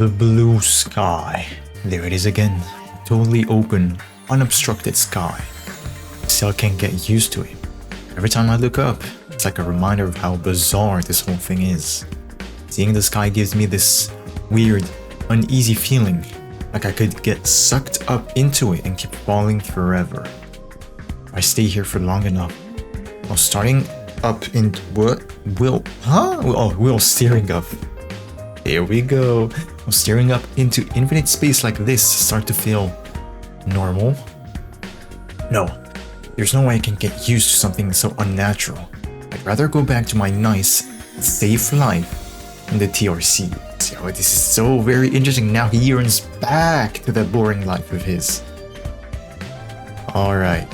The blue sky. There it is again. Totally open, unobstructed sky. Still can't get used to it. Every time I look up, it's like a reminder of how bizarre this whole thing is. Seeing the sky gives me this weird, uneasy feeling, like I could get sucked up into it and keep falling forever. If I stay here for long enough, while starting up in what? While steering up. There we go. While staring up into infinite space like this, start to feel normal. No, there's no way I can get used to something so unnatural. I'd rather go back to my nice, safe life in the TRC. So this is so very interesting. Now he yearns back to that boring life of his. Alright.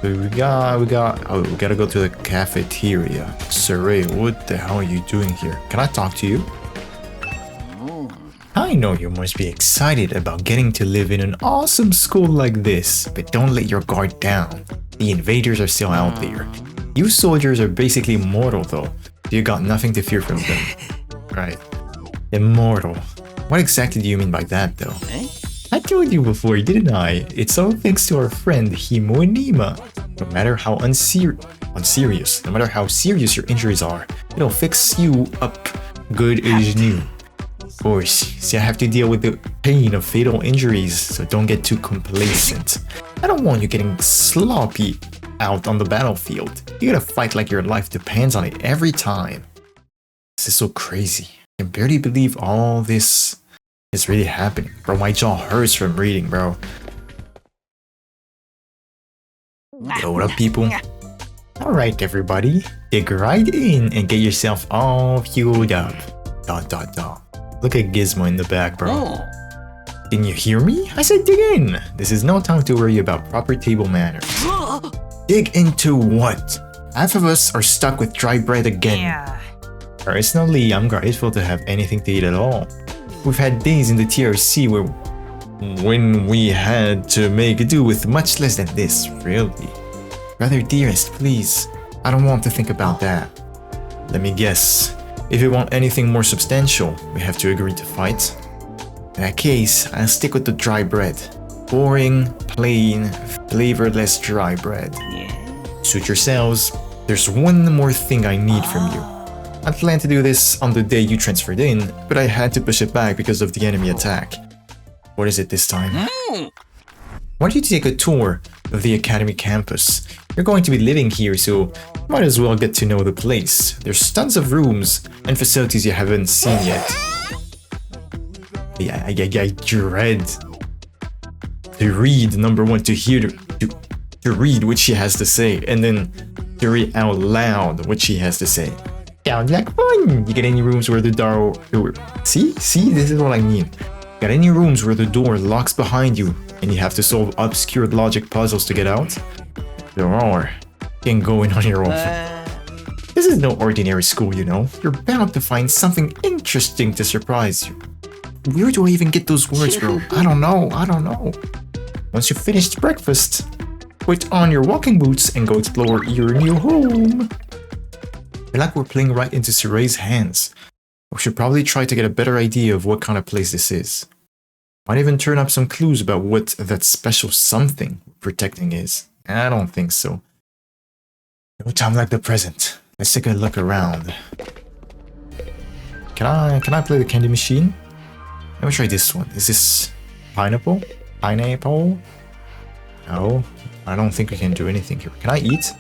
We gotta go to the cafeteria. Saray, what the hell are you doing here? Can I talk to you? I know you must be excited about getting to live in an awesome school like this, but don't let your guard down. The invaders are still out there. You soldiers are basically immortal though, so you got nothing to fear from them. Right. Immortal. What exactly do you mean by that though? I told you before, didn't I? It's all thanks to our friend Himo and Nima. No matter how no matter how serious your injuries are, it'll fix you up good as new. Of course, see, I have to deal with the pain of fatal injuries, so don't get too complacent. I don't want you getting sloppy out on the battlefield. You gotta fight like your life depends on it every time. This is so crazy. I can barely believe all this is really happening. Bro, my jaw hurts from reading, bro. Yo, what up, people? Alright, everybody. Dig right in and get yourself all fueled up. ... Look at Gizmo in the back, bro. Didn't you hear me? I said dig in! This is no time to worry about proper table manners. Dig into what? Half of us are stuck with dry bread again. Personally, I'm grateful to have anything to eat at all. We've had days in the TRC when we had to make do with much less than this, really. Brother dearest, please. I don't want to think about that. Let me guess. If you want anything more substantial, we have to agree to fight. In that case, I'll stick with the dry bread. Boring, plain, flavorless dry bread. Suit yourselves. There's one more thing I need from you. I planned to do this on the day you transferred in, but I had to push it back because of the enemy attack. What is it this time? Why don't you take a tour of the Academy campus? You're going to be living here, so might as well get to know the place. There's tons of rooms and facilities you haven't seen yet. I dread to read, number one, to hear, to read what she has to say, and then to read out loud what she has to say. Sounds like fun! You get any rooms where the door... See, this is what I mean. Got any rooms where the door locks behind you and you have to solve obscure logic puzzles to get out? There are. Can't go in on your own. This is no ordinary school, you know. You're bound to find something interesting to surprise you. Where do I even get those words, bro? I don't know. Once you've finished breakfast, put on your walking boots and go explore your new home. I feel like we're playing right into Suray's hands. We should probably try to get a better idea of what kind of place this is. Might even turn up some clues about what that special something we're protecting is. I don't think so. No time like the present. Let's take a look around. Can I play the candy machine? Let me try this one. Is this pineapple? Pineapple? No, I don't think we can do anything here. Can I eat?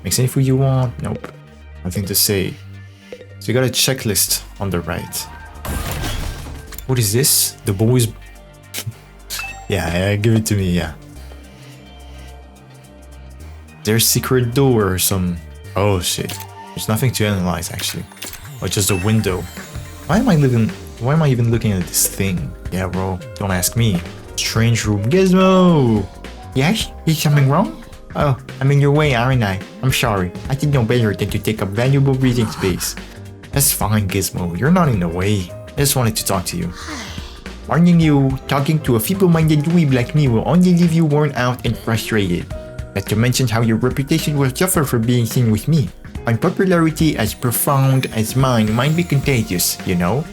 Mix any food you want? Nope. Nothing to say. So you got a checklist on the right. What is this? The boys... yeah, give it to me, yeah. There's a secret door or some... Oh shit. There's nothing to analyze actually. Or just a window. Why am I even looking at this thing? Yeah, bro, don't ask me. Strange room. Gizmo! Yes? Is something wrong? Oh, I'm in your way, aren't I? I'm sorry. I did know better than to take up valuable breathing space. That's fine, Gizmo. You're not in the way. I just wanted to talk to you. Warning you, talking to a feeble-minded dweeb like me will only leave you worn out and frustrated. Not to mention how your reputation will suffer for being seen with me. Unpopularity as profound as mine might be contagious, you know?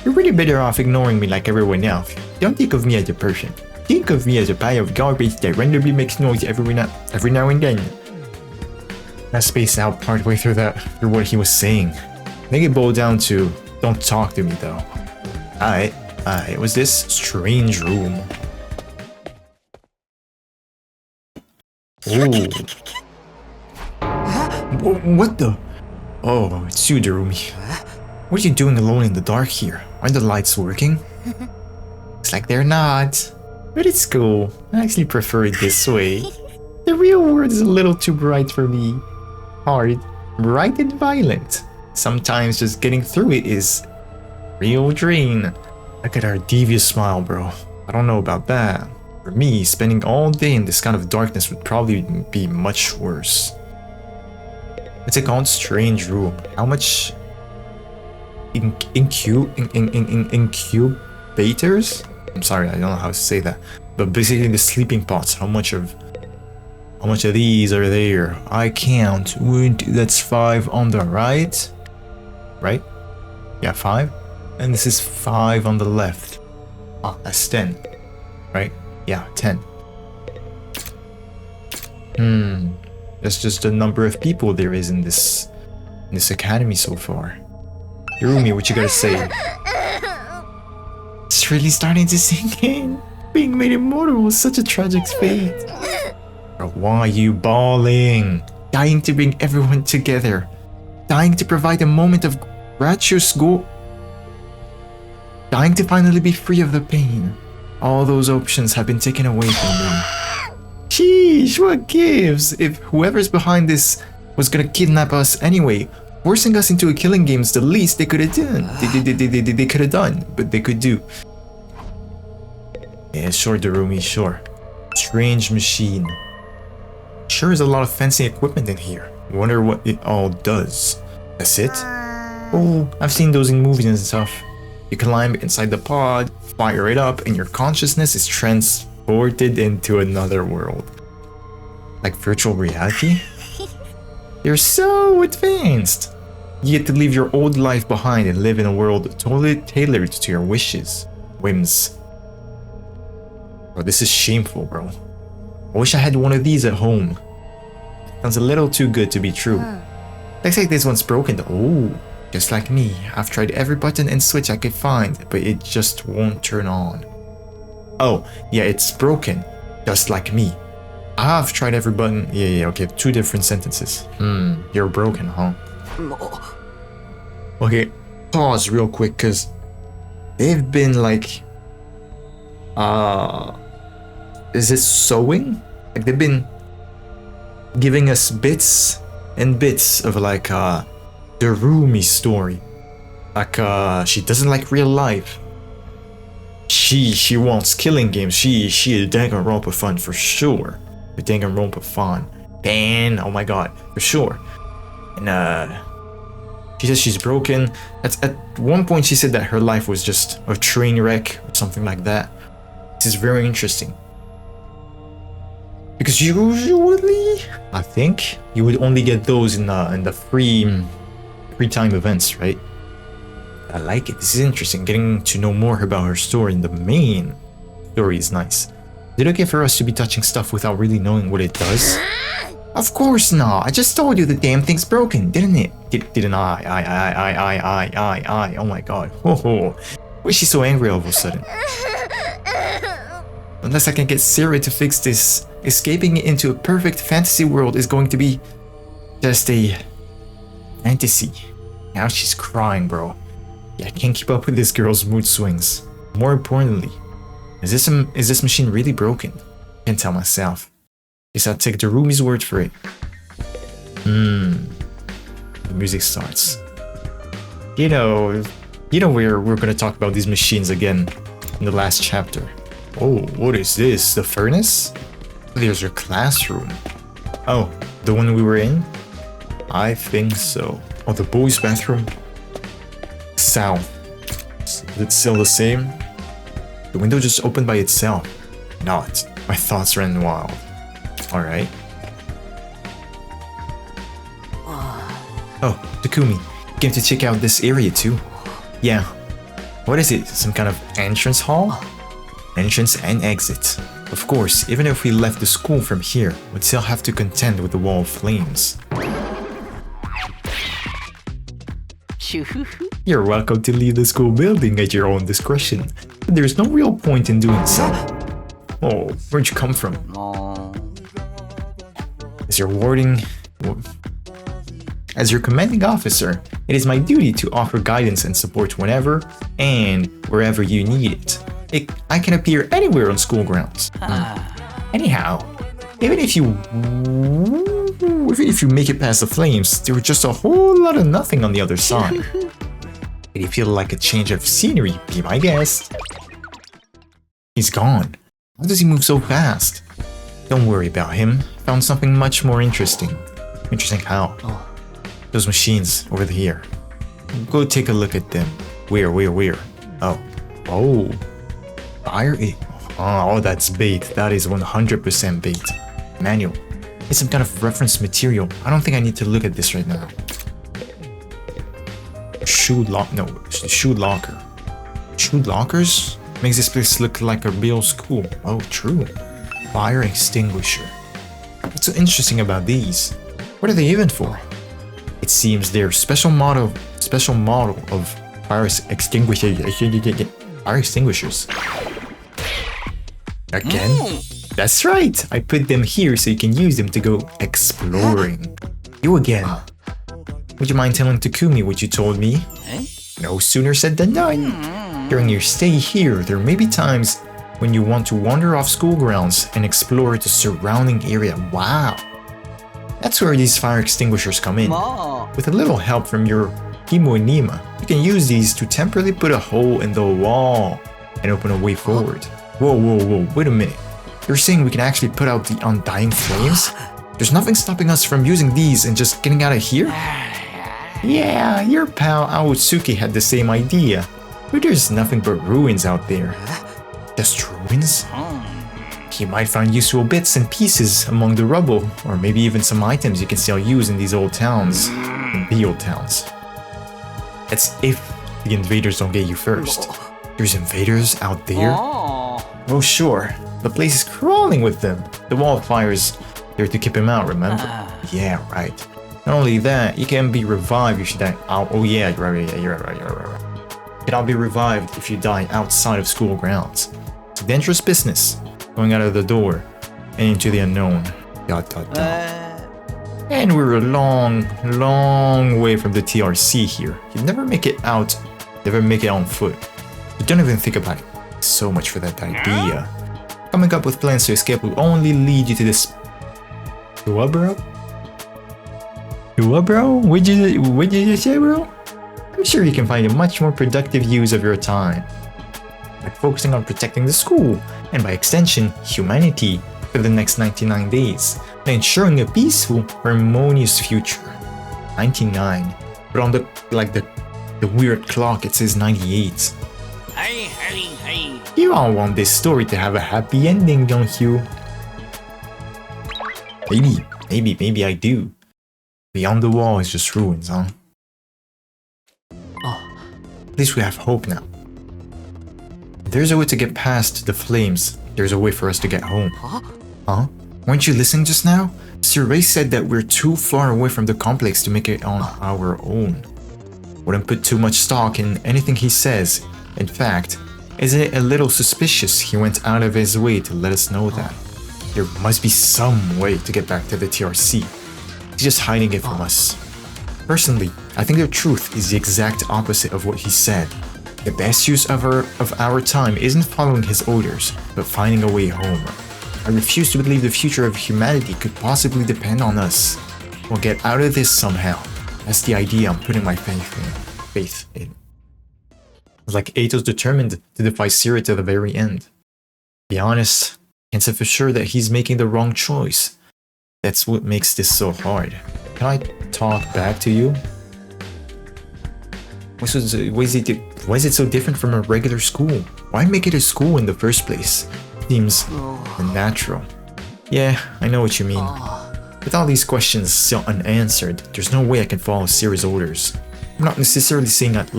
You're really better off ignoring me like everyone else. Don't think of me as a person. Think of me as a pile of garbage that randomly makes noise every now and then. I spaced out partway through what he was saying. I think it boiled down to, don't talk to me though. Alright, it was this strange room. Ooh. What the? Oh, it's you, Darumi. What are you doing alone in the dark here? Aren't the lights working? Looks like they're not. But it's cool. I actually prefer it this way. The real world is a little too bright for me. Hard, bright and violent. Sometimes just getting through it is real drain. Look at our devious smile, bro. I don't know about that. For me, spending all day in this kind of darkness would probably be much worse. It's a called strange room. How much incubators? I'm sorry, I don't know how to say that. But basically the sleeping pots. How much of these are there? I count. That's 5 on the right. Right? Yeah, 5. And this is 5 on the left. Ah, that's 10. Right? Yeah, 10. That's just the number of people there is in this academy so far. Darumi, what you gotta say? It's really starting to sink in. Being made immortal was such a tragic fate. Bro, why are you bawling? Dying to bring everyone together. Dying to provide a moment of gratuitous dying to finally be free of the pain. All those options have been taken away from me. Sheesh, what gives? If whoever's behind this was gonna kidnap us anyway, forcing us into a killing game is the least they could have done. They could have done, but they could do. Yeah, sure, Darumi, sure. Strange machine. Sure is a lot of fancy equipment in here. Wonder what it all does. That's it? Oh, I've seen those in movies and stuff. You climb inside the pod, fire it up, and your consciousness is transported into another world. Like virtual reality? You're so advanced! You get to leave your old life behind and live in a world totally tailored to your whims. Bro, this is shameful, bro. I wish I had one of these at home. Sounds a little too good to be true. Looks like this one's broken though. Ooh, just like me. I've tried every button and switch I could find, but it just won't turn on. Oh, yeah, it's broken. Just like me. I've tried every button. Yeah, okay, 2 different sentences. You're broken, huh? Okay, pause real quick, cause they've been like, is it sewing? Like they've been giving us bits and bits of like the Rumi story. Like she doesn't like real life. She wants killing games. She a Danganronpa fan for sure. A Danganronpa fan. Oh my god, for sure. And she says she's broken. At one point she said that her life was just a train wreck or something like that. This is very interesting. Because usually, I think, you would only get those in the free time events, right? I like it. This is interesting. Getting to know more about her story in the main story is nice. Is it okay for us to be touching stuff without really knowing what it does? Of course not. I just told you the damn thing's broken, didn't it? Didn't I? Oh my god. Why is she so angry all of a sudden? Unless I can get Sarah to fix this, escaping into a perfect fantasy world is going to be just a fantasy. Now she's crying, bro. Yeah, I can't keep up with this girl's mood swings. More importantly, is this machine really broken? Can't tell myself. Guess I'll take Darumi's word for it. The music starts. You know we're gonna talk about these machines again in the last chapter. Oh, what is this? The furnace? There's your classroom. Oh, the one we were in? I think so. Oh, the boys' bathroom? South. Is it still the same? The window just opened by itself. Not. My thoughts ran wild. Alright. Oh, Takumi. Came to check out this area too. Yeah. What is it? Some kind of entrance hall? Entrance and exit. Of course, even if we left the school from here, we'd still have to contend with the wall of flames. You're welcome to leave the school building at your own discretion, but there's no real point in doing so. Oh, where'd you come from? As your commanding officer, it is my duty to offer guidance and support whenever and wherever you need it. I can appear anywhere on school grounds. Anyhow, even if you make it past the flames, there was just a whole lot of nothing on the other side. Did you feel like a change of scenery? Be my guest. He's gone. How does he move so fast? Don't worry about him. Found something much more interesting. Interesting how? Those machines over here. Go take a look at them. Where? Oh. Fire it. Oh, that's bait. That is 100% bait. Manual. It's some kind of reference material. I don't think I need to look at this right now. Shoe locker. Shoe lockers? Makes this place look like a real school. Oh, true. Fire extinguisher. What's so interesting about these? What are they even for? It seems they're special model of fire extinguishers. Again? That's right! I put them here so you can use them to go exploring. You again. Would you mind telling Takumi what you told me? No sooner said than done. During your stay here, there may be times when you want to wander off school grounds and explore the surrounding area. Wow! That's where these fire extinguishers come in. With a little help from your Himonima, you can use these to temporarily put a hole in the wall and open a way forward. Whoa, wait a minute. You're saying we can actually put out the undying flames? There's nothing stopping us from using these and just getting out of here? Yeah, your pal Aotsuki had the same idea, but there's nothing but ruins out there. Just ruins? He might find useful bits and pieces among the rubble, or maybe even some items you can still use in these old towns. In the old towns. That's if the invaders don't get you first. There's invaders out there? Oh sure, the place is crawling with them. The wall of fire is there to keep him out, remember? Yeah, right. Not only that, you can be revived if you die out. Oh yeah, you're right. You can all be revived if you die outside of school grounds. It's a dangerous business, going out of the door and into the unknown. ... And we're a long way from the TRC here. You'd never make it on foot. But don't even think about it. So much for that idea. Coming up with plans to escape will only lead you to this. What, bro? What, bro? What'd you say, bro? I'm sure you can find a much more productive use of your time by focusing on protecting the school and, by extension, humanity for the next 99 days, and ensuring a peaceful, harmonious future. 99, but on the weird clock it says 98. You all want this story to have a happy ending, don't you? Maybe I do. Beyond the wall is just ruins, huh? At least we have hope now. If there's a way to get past the flames, there's a way for us to get home. Huh? Weren't you listening just now? Sir Ray said that we're too far away from the complex to make it on our own. Wouldn't put too much stock in anything he says. In fact, isn't it a little suspicious he went out of his way to let us know that? There must be some way to get back to the TRC. He's just hiding it from us. Personally, I think the truth is the exact opposite of what he said. The best use of our time isn't following his orders, but finding a way home. I refuse to believe the future of humanity could possibly depend on us. We'll get out of this somehow. That's the idea I'm putting my faith in. It's like Ato's determined to defy Sira to the very end. To be honest, I can't say for sure that he's making the wrong choice. That's what makes this so hard. Can I talk back to you? Why is it so different from a regular school? Why make it a school in the first place? Seems unnatural. Yeah, I know what you mean. With all these questions still unanswered, there's no way I can follow Sira's orders. I'm not necessarily saying I'd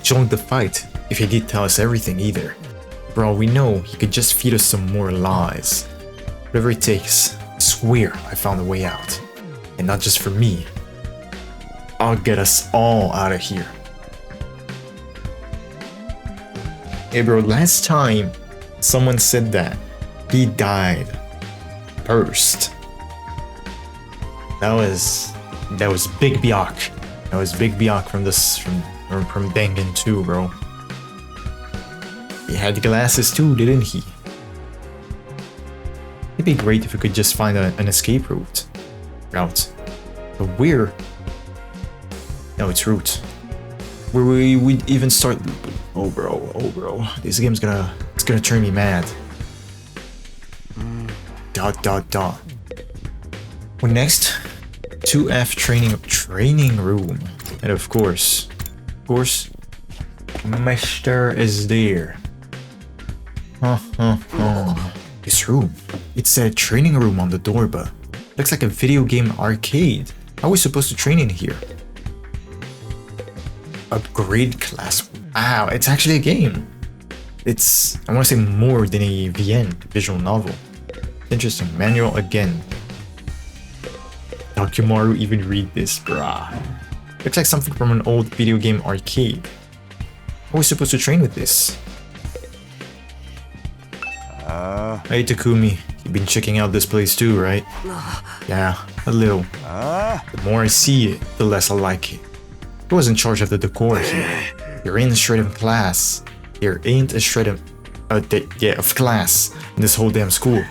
join the fight, if he did tell us everything either. For all we know, he could just feed us some more lies. Whatever it takes, I swear I found a way out. And not just for me. I'll get us all out of here. Hey bro, last time someone said that he died first. That was Big Byac. That was Big Byac from Dangan 2, bro. He had glasses too, didn't he? It'd be great if we could just find an escape route. But where? No, it's route. Where we would even start. Oh bro. This game's gonna turn me mad. ... What next? 2F training room. And of course, Mister is there. This room. It said training room on the door, but looks like a video game arcade. How are we supposed to train in here? Upgrade class. Wow, it's actually a game. It's, I want to say, more than a VN, visual novel. Interesting. Manual again. How can Maru even read this, brah? Looks like something from an old video game arcade. How are we supposed to train with this? Hey Takumi, you've been checking out this place too, right? Yeah, a little. The more I see it, the less I like it. Who was in charge of the decor here? There ain't a shred of class. There ain't a shred of class in this whole damn school.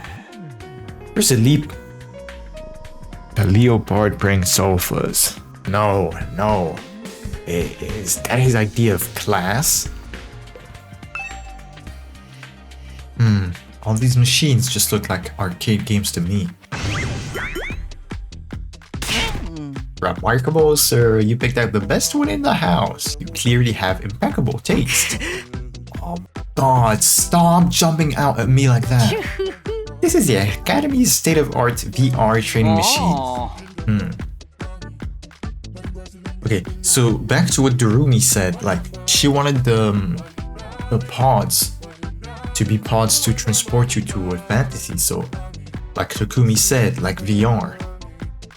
Where's the leap? The leopard praying sofas. No. Is that his idea of class? All these machines just look like arcade games to me. Remarkable, sir. You picked out the best one in the house. You clearly have impeccable taste. Oh god, stop jumping out at me like that. This is the Academy's state-of-art VR training machine. Okay, so back to what Durumi said. Like, she wanted the pods to be pods to transport you to a fantasy. So, like Takumi said, like VR.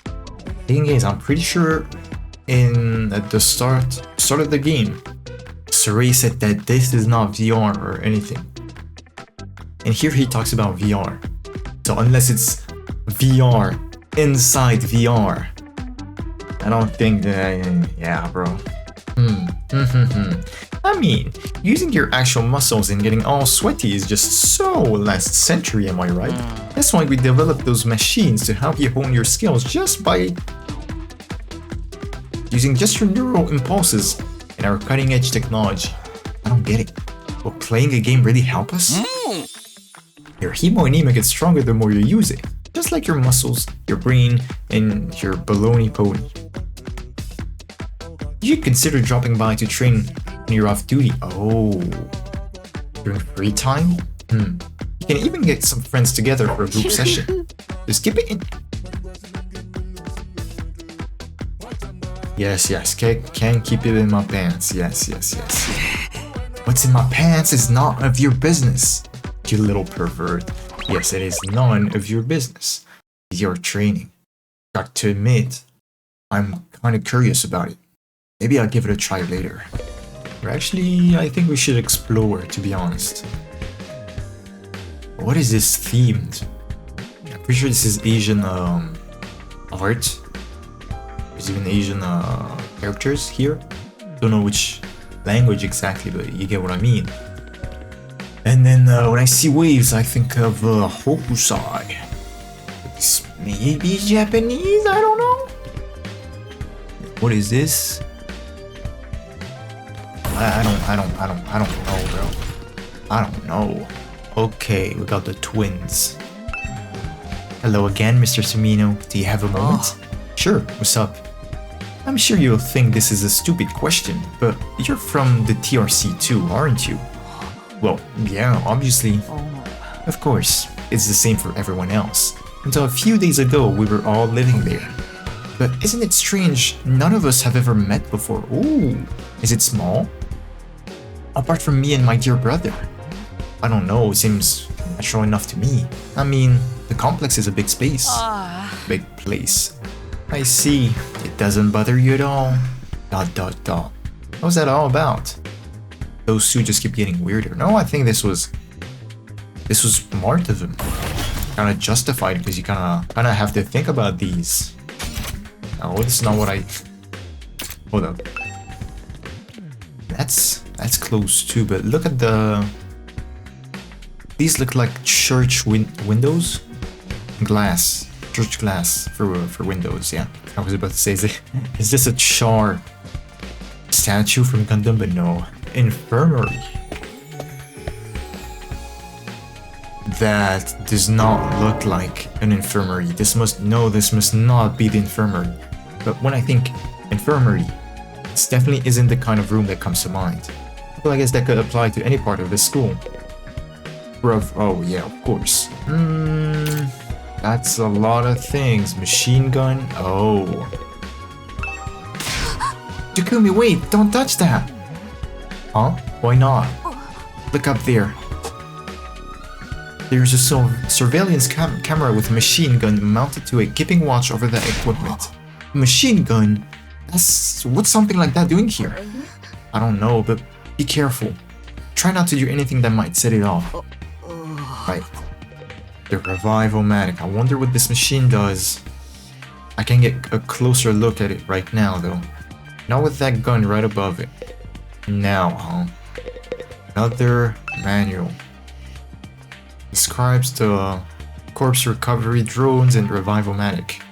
The thing is, I'm pretty sure at the start of the game, Saray said that this is not VR or anything. And here he talks about VR. So unless it's VR inside VR, I don't think that, yeah, bro. I mean, using your actual muscles and getting all sweaty is just so last century, am I right? That's why we developed those machines to help you hone your skills just by using just your neural impulses and our cutting-edge technology. I don't get it. Will playing a game really help us? Your hemoenema gets stronger the more you use it, just like your muscles, your brain, and your baloney pony. You should consider dropping by to train when you're off duty. Oh, during free time? You can even get some friends together for a group session. Just keep it in. Yes, can keep it in my pants. Yes. What's in my pants is none of your business, you little pervert. Yes, it is none of your business. It's your training. Got to admit, I'm kind of curious about it. Maybe I'll give it a try later. Or actually, I think we should explore, to be honest. What is this themed? I'm pretty sure this is Asian art. There's even Asian characters here. Don't know which language exactly, but you get what I mean. And then when I see waves, I think of Hokusai. This may be Japanese, I don't know. What is this? I don't know, bro. I don't know. Okay, we got the twins. Hello again, Mr. Sumino. Do you have a moment? Sure, what's up? I'm sure you'll think this is a stupid question, but you're from the TRC too, aren't you? Well, yeah, obviously. Of course, it's the same for everyone else. Until a few days ago, we were all living there. But isn't it strange, none of us have ever met before? Ooh, is it small? Apart from me and my dear brother. I don't know, it seems natural enough to me. I mean, the complex is a big space. Big place. I see. It doesn't bother you at all. ... What's that all about? Those two just keep getting weirder. No, I think this was smart of him. Kinda justified because you kinda have to think about these. No, this is not what I... Hold up. That's close too, but look at the... These look like church windows? Glass. Church glass for windows, yeah. I was about to say, is this a Char statue from Gundam? But no. Infirmary. That does not look like an infirmary. This must not be the infirmary. But when I think infirmary, this definitely isn't the kind of room that comes to mind. Well, I guess that could apply to any part of the school. Oh yeah, of course. That's a lot of things. Machine gun. Oh. Takumi, wait! Don't touch that! Huh? Why not? Look up there. There's a surveillance camera with a machine gun mounted to a keeping watch over the equipment. Machine gun? What's something like that doing here? I don't know, but be careful. Try not to do anything that might set it off. Right. The Revival-matic. I wonder what this machine does. I can get a closer look at it right now, though. Not with that gun right above it. Now, huh? Another manual. Describes the corpse recovery drones and Revival-matic.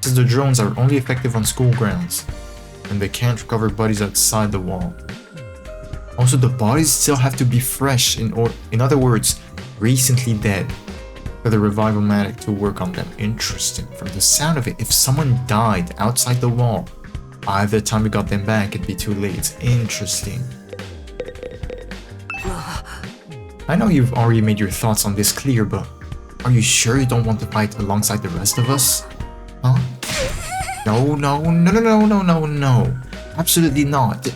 Says the drones are only effective on school grounds, and they can't recover bodies outside the wall. Also, the bodies still have to be fresh, in other words, recently dead, for the Revival-matic to work on them. Interesting. From the sound of it, if someone died outside the wall, by the time we got them back, it'd be too late. Interesting. I know you've already made your thoughts on this clear, but are you sure you don't want to fight alongside the rest of us? Huh? No. Absolutely not.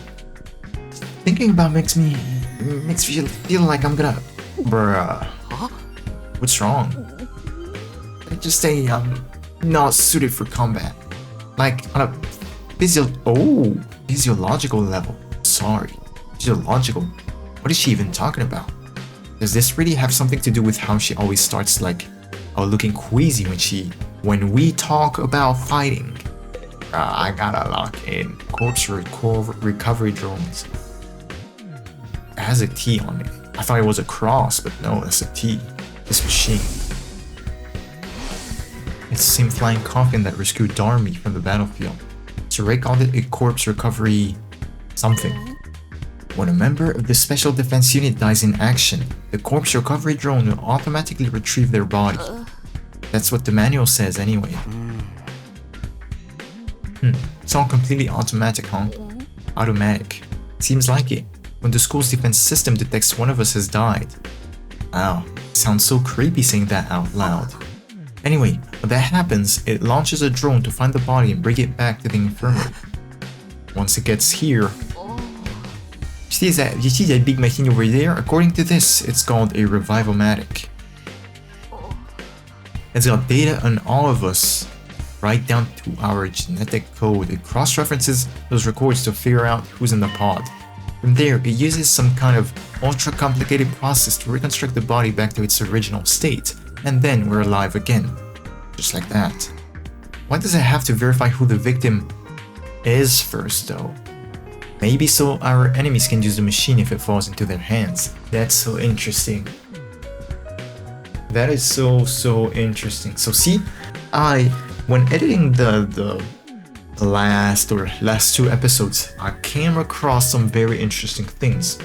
Thinking about makes me feel like I'm gonna... Bruh. What's wrong? I just say I'm not suited for combat. Like on a physiological level. Sorry. Physiological? What is she even talking about? Does this really have something to do with how she always starts like looking queasy when we talk about fighting? I gotta lock in. Corpse recovery drones. It has a T on it. I thought it was a cross, but no, it's a T. This machine. It's the same flying coffin that rescued Darmy from the battlefield. So Ray called it a corpse recovery something. When a member of the Special Defense Unit dies in action, the corpse recovery drone will automatically retrieve their body. That's what the manual says anyway. It's all completely automatic, huh? Automatic. Seems like it. When the school's defense system detects one of us has died. Wow, sounds so creepy saying that out loud. Anyway, when that happens, it launches a drone to find the body and bring it back to the infirmary. Once it gets here... You see that big machine over there? According to this, it's called a Revival-matic. It's got data on all of us, right down to our genetic code. It cross-references those records to figure out who's in the pod. From there, it uses some kind of ultra-complicated process to reconstruct the body back to its original state, and then we're alive again. Just like that. Why does it have to verify who the victim is first, though? Maybe so our enemies can use the machine if it falls into their hands. That's so interesting. That is so interesting. So see, when editing the last two episodes, I came across some very interesting things.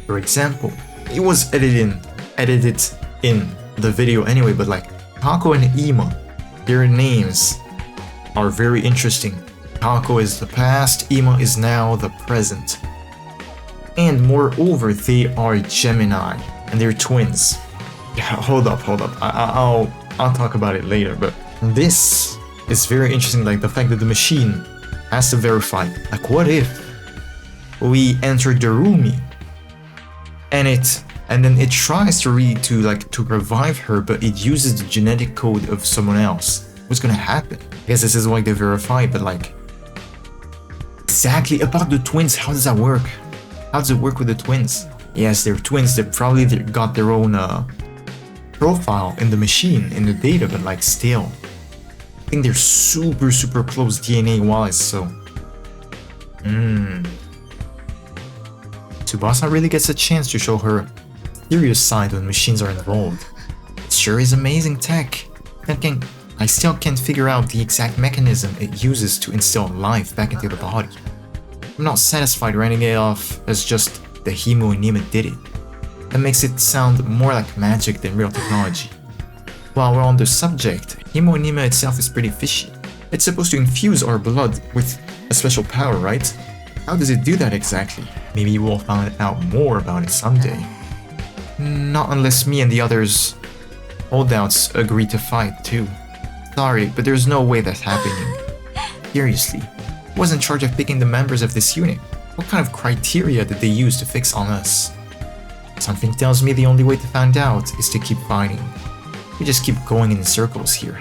For example, it was edited in the video anyway, but like Kako and Ima, their names are very interesting. Kako is the past, Ima is now the present. And moreover, they are Gemini, and they're twins. Yeah, hold up. I'll talk about it later, but this is very interesting, like the fact that the machine has to verify. Like, what if we enter the room and then it tries to revive her, but it uses the genetic code of someone else. What's gonna happen? I guess this is why they verify, but like, exactly about the twins, how does that work? How does it work with the twins? Yes, they're twins, they probably got their own profile in the machine, in the data, but like still. I think they're super, super close DNA-wise, so... Tsubasa really gets a chance to show her serious side when machines are involved. It sure is amazing tech. I still can't figure out the exact mechanism it uses to instill life back into the body. I'm not satisfied writing it off as just the Himo Inima did it. That makes it sound more like magic than real technology. While we're on the subject, Himo Inima itself is pretty fishy. It's supposed to infuse our blood with a special power, right? How does it do that exactly? Maybe we'll find out more about it someday. Not unless me and the others holdouts agree to fight too. Sorry, but there's no way that's happening. Seriously, who was in charge of picking the members of this unit? What kind of criteria did they use to fix on us? Something tells me the only way to find out is to keep fighting. We just keep going in circles here.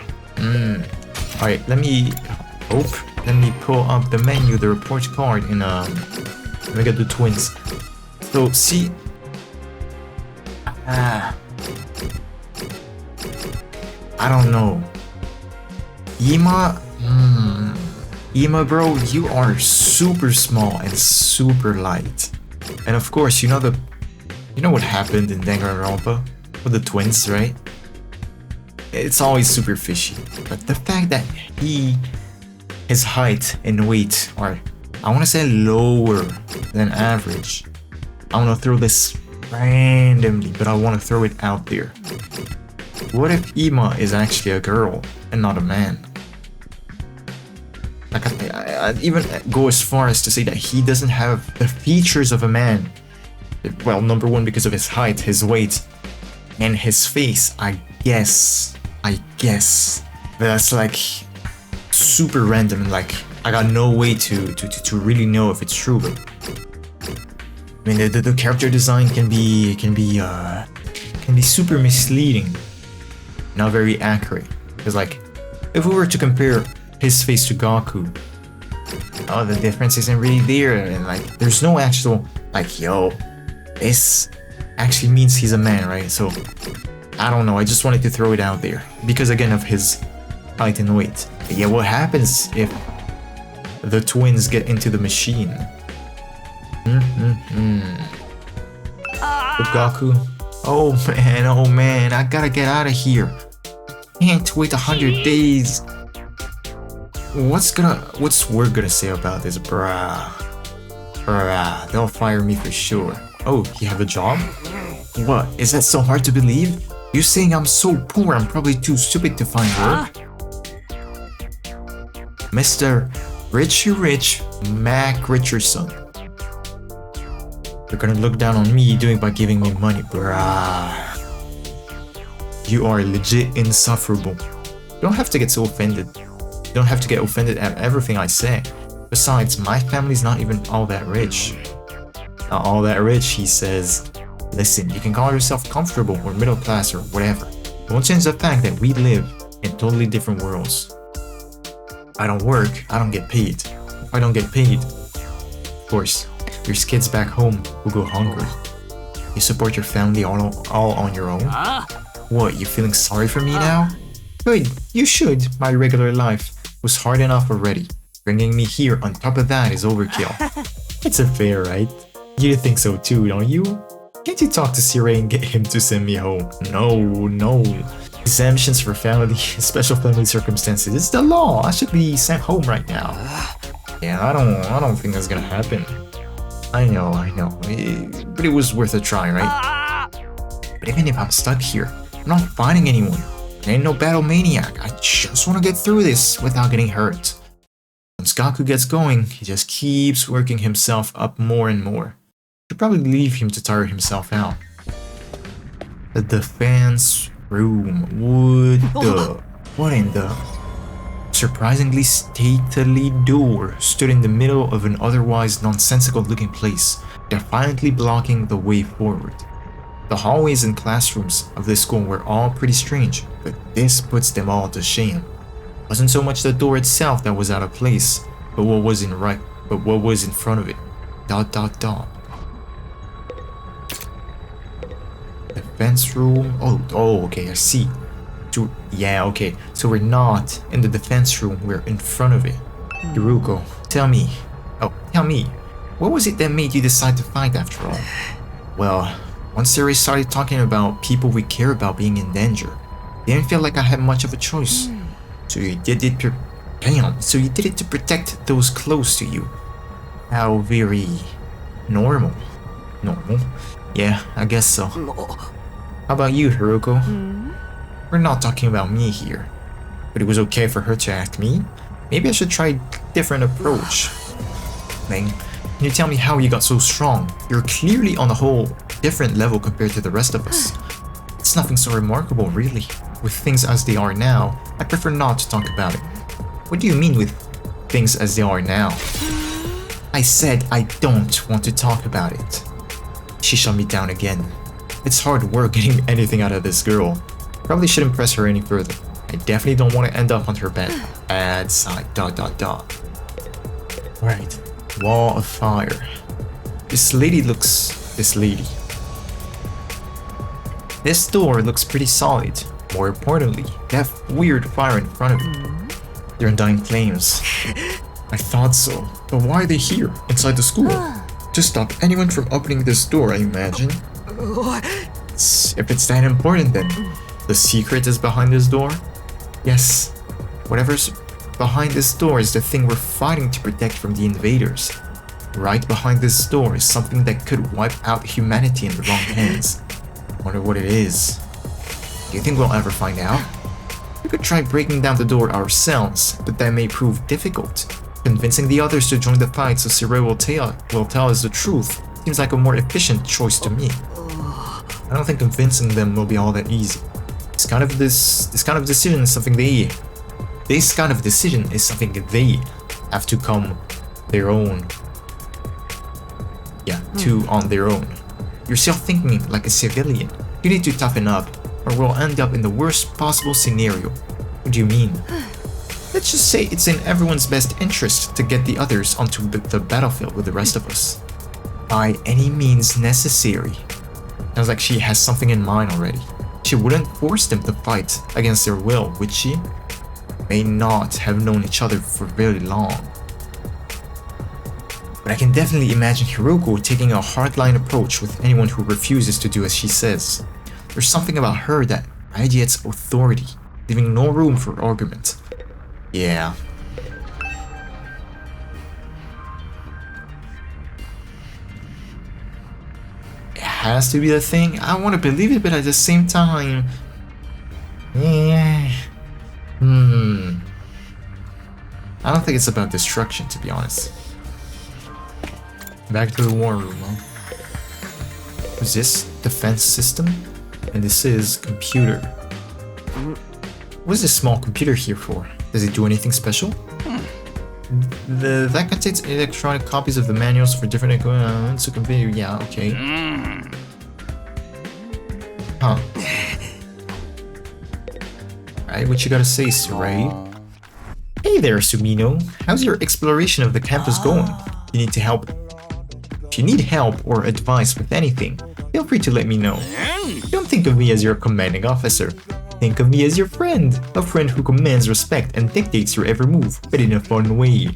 Alright, let me pull up the menu, the report card, and let me get the twins. So, see... I don't know. Ima... Ima, bro, you are super small and super light. And of course, you know what happened in Danganronpa with the twins, right? It's always super fishy. But the fact that his height and weight are, I want to say, lower than average. I want to throw this randomly, but I want to throw it out there. What if Ima is actually a girl and not a man? Like, I'd even go as far as to say that he doesn't have the features of a man. Well, number one, because of his height, his weight, and his face. I guess that's like super random, and like I got no way to really know if it's true. But I mean, the character design can be super misleading, not very accurate. Because like, if we were to compare his face to Gaku, oh, the difference isn't really there, and like there's no actual like, yo, this actually means he's a man, right? So I don't know, I just wanted to throw it out there because again of his height and weight. But yeah, what happens if the twins get into the machine? Gaku, oh man, I gotta get out of here. Can't wait 100 days. What's word gonna say about this, bruh? They'll fire me for sure. Oh, you have a job? What, is that so hard to believe? You saying I'm so poor I'm probably too stupid to find work? Mr. Rich Mac Richardson. You're gonna look down on me doing by giving me money, bruh. You are legit insufferable. You don't have to get so offended. You don't have to get offended at everything I say. Besides, my family's not even all that rich. Not all that rich, he says. Listen, you can call yourself comfortable or middle class or whatever. It won't change the fact that we live in totally different worlds. I don't work, I don't get paid. If I don't get paid, of course, there's kids back home who go hungry. You support your family all on your own? What, you feeling sorry for me now? Good, you should. My regular life was hard enough already. Bringing me here on top of that is overkill. It's unfair, right? You think so too, don't you? Can't you talk to Sire and get him to send me home? No. Exemptions for family, special family circumstances. It's the law. I should be sent home right now. Yeah, I don't think that's gonna happen. I know. But it was worth a try, right? But even if I'm stuck here, I'm not fighting anyone. I ain't no battle maniac. I just want to get through this without getting hurt. Once Gaku gets going, he just keeps working himself up more and more. Should probably leave him to tire himself out. The defense room. What in the... surprisingly stately door stood in the middle of an otherwise nonsensical looking place, defiantly blocking the way forward. The hallways and classrooms of this school were all pretty strange, but this puts them all to shame. It wasn't so much the door itself that was out of place, but what was in front of it. ... Defense room. Oh, okay, I see. Yeah, okay. So we're not in the defense room, we're in front of it. Hiruko, tell me. What was it that made you decide to fight after all? Well, once Siri started talking about people we care about being in danger, I didn't feel like I had much of a choice. So you did it to protect those close to you. How very normal. Normal? Yeah, I guess so. How about you, Hiruko? We're not talking about me here. But it was okay for her to ask me. Maybe I should try a different approach. Meng, can you tell me how you got so strong? You're clearly on a whole different level compared to the rest of us. It's nothing so remarkable, really. With things as they are now, I prefer not to talk about it. What do you mean with things as they are now? I said I don't want to talk about it. She shut me down again. It's hard work getting anything out of this girl. Probably shouldn't press her any further. I definitely don't want to end up on her bad side. ... Right. Wall of fire. This door looks pretty solid. More importantly, that weird fire in front of it. They're undying flames. I thought so. But why are they here, inside the school? To stop anyone from opening this door, I imagine. If it's that important then. The secret is behind this door? Yes. Whatever's behind this door is the thing we're fighting to protect from the invaders. Right behind this door is something that could wipe out humanity in the wrong hands. Wonder what it is. Do you think we'll ever find out? We could try breaking down the door ourselves, but that may prove difficult. Convincing the others to join the fight so Sirei will tell us the truth seems like a more efficient choice to me. I don't think convincing them will be all that easy. This kind of decision is something they have to come their own. On their own. You're still thinking like a civilian. You need to toughen up, or we'll end up in the worst possible scenario. What do you mean? Let's just say it's in everyone's best interest to get the others onto the battlefield with the rest of us. By any means necessary. Sounds like she has something in mind already. She wouldn't force them to fight against their will, would she? May not have known each other for very long. But I can definitely imagine Hiruko taking a hardline approach with anyone who refuses to do as she says. There's something about her that radiates authority, leaving no room for argument. Yeah. It has to be the thing. I want to believe it, but at the same time... Yeah... I don't think it's about destruction, to be honest. Back to the war room, huh? What's this? Defense system? And this is computer. What is this small computer here for? Does it do anything special? That contains electronic copies of the manuals for different equipment, so computer, yeah, okay. Huh. Alright, what you gotta say, Sirei? Hey there, Sumino. How's your exploration of the campus going? You need help? If you need help or advice with anything, feel free to let me know. Don't think of me as your commanding officer. Think of me as your friend. A friend who commands respect and dictates your every move, but in a fun way.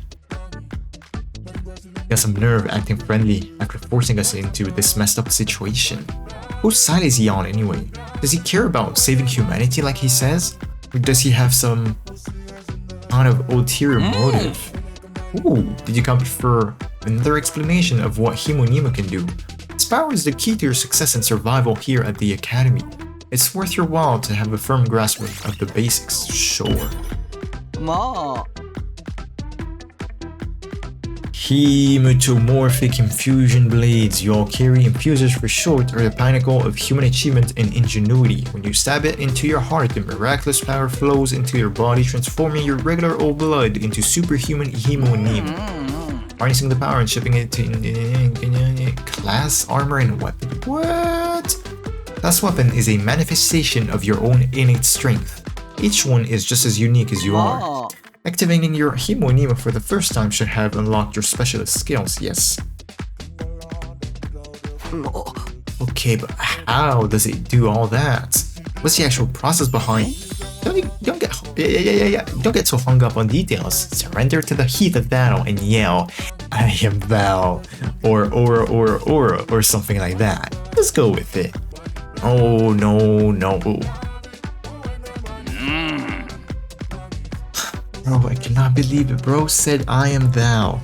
Got some nerve acting friendly after forcing us into this messed up situation. Whose side is he on anyway? Does he care about saving humanity like he says? Or does he have some kind of ulterior motive? Ooh, did you come for another explanation of what Himonima can do? His power is the key to your success and survival here at the academy. It's worth your while to have a firm grasp of the basics, sure. Hematomorphic infusion blades. You all carry infusers for short are the pinnacle of human achievement and ingenuity. When you stab it into your heart, the miraculous power flows into your body, transforming your regular old blood into superhuman hemonym. Harnessing the power and shipping it to class armor and weapon. What? Class weapon is a manifestation of your own innate strength. Each one is just as unique as you are. Activating your hemonym for the first time should have unlocked your specialist skills, yes. Okay, but how does it do all that? What's the actual process behind? Don't get so hung up on details. Surrender to the heat of battle and yell, "I am thou," or something like that. Just go with it. Oh no. Bro, I cannot believe it. Bro said, "I am thou."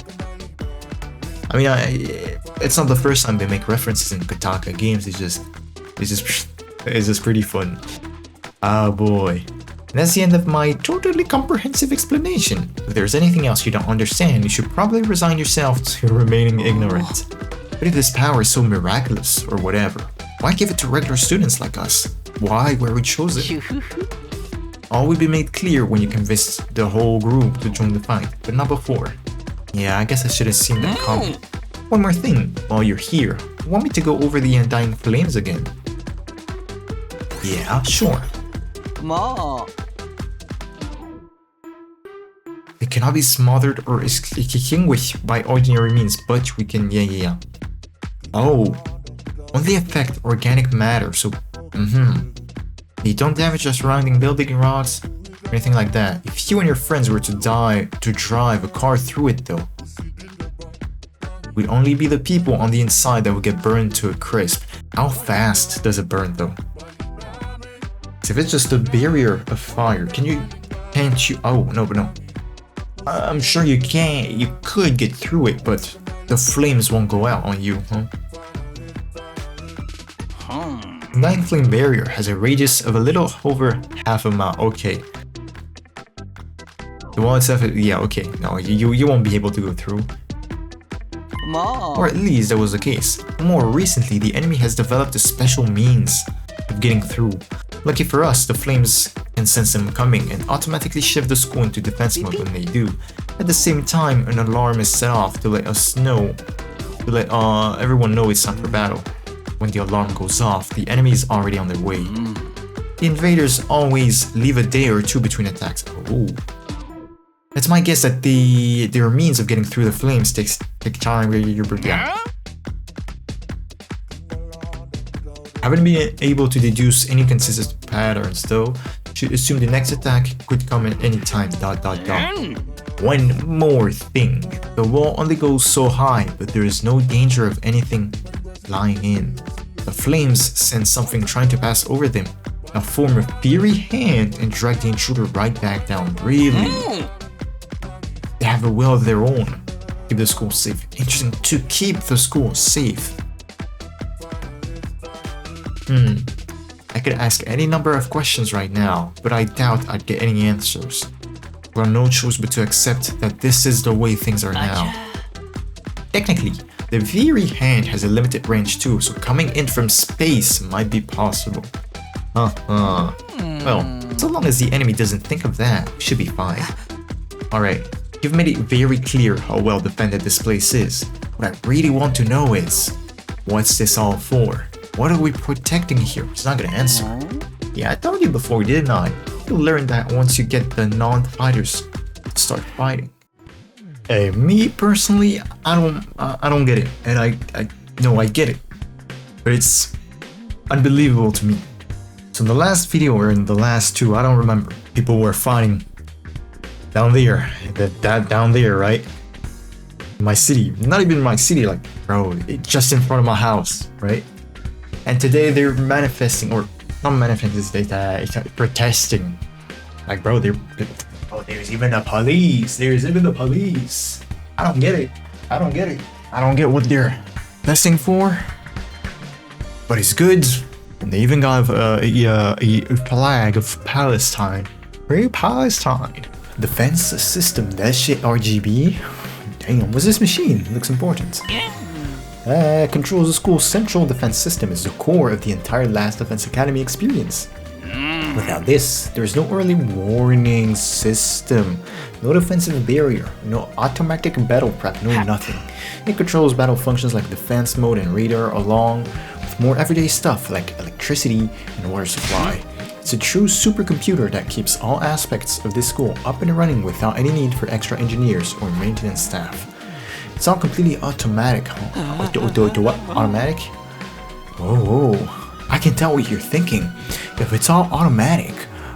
I mean, it's not the first time they make references in Kodaka games. It's just pretty fun. Oh boy. And that's the end of my totally comprehensive explanation. If there's anything else you don't understand, you should probably resign yourself to remaining ignorant. But if this power is so miraculous, or whatever, why give it to regular students like us? Why were we chosen? All will be made clear when you convince the whole group to join the fight, but not before. Yeah, I guess I should have seen that coming. One more thing, while you're here, want me to go over the undying flames again? Yeah, sure. It cannot be smothered or extinguished by ordinary means, but we can, yeah. Oh, only affect organic matter, so, They don't damage the surrounding building rocks or anything like that. If you and your friends were to drive a car through it though, it would only be the people on the inside that would get burned to a crisp. How fast does it burn though? If it's just a barrier of fire, can't you, oh, no. I'm sure you could get through it, but the flames won't go out on you, huh? The 9 flame barrier has a radius of a little over half a mile, okay. The wall itself, yeah, okay, no, you won't be able to go through. Or at least that was the case. More recently, the enemy has developed a special means of getting through. Lucky for us, the flames can sense them coming and automatically shift the school into defense mode when they do. At the same time, an alarm is set off to let everyone know it's time for battle. When the alarm goes off, the enemy is already on their way. The invaders always leave a day or two between attacks. Oh. It's my guess that their means of getting through the flames take time. Yeah. Haven't been able to deduce any consistent patterns though. Should assume the next attack could come at any time. ... One more thing. The wall only goes so high, but there is no danger of anything flying in. The flames sense something trying to pass over them. Now form a fiery hand and drag the intruder right back down. Really? They have a will of their own. Keep the school safe. Interesting, to keep the school safe. I could ask any number of questions right now, but I doubt I'd get any answers. There are no choice but to accept that this is the way things are now. Technically, the fiery hand has a limited range too, so coming in from space might be possible. Well, so long as the enemy doesn't think of that, we should be fine. Alright, you've made it very clear how well defended this place is. What I really want to know is, what's this all for? What are we protecting here? He's not gonna answer. Yeah, I told you before, didn't I? You'll learn that once you get the non-fighters to start fighting. Me personally, I don't get it, and I know I get it, but it's unbelievable to me. So in the last video or in the last two, I don't remember, people were fighting down there, down there, right? My city, not even my city, like, bro, just in front of my house, right? And today they're manifesting, or not manifesting, they're protesting. Like, bro, there's even the police. There's even the police. I don't get it. I don't get what they're testing for. But it's good. And they even got a flag of Palestine. Very Palestine. Defense system, that shit RGB. Damn, what's this machine? It looks important. Controls the school's central defense system is the core of the entire Last Defense Academy experience. Without this, there is no early warning system, no defensive barrier, no automatic battle prep, no nothing. It controls battle functions like defense mode and radar, along with more everyday stuff like electricity and water supply. It's a true supercomputer that keeps all aspects of this school up and running without any need for extra engineers or maintenance staff. It's all completely automatic. What? Automatic? Oh. I can tell what you're thinking. If it's all automatic,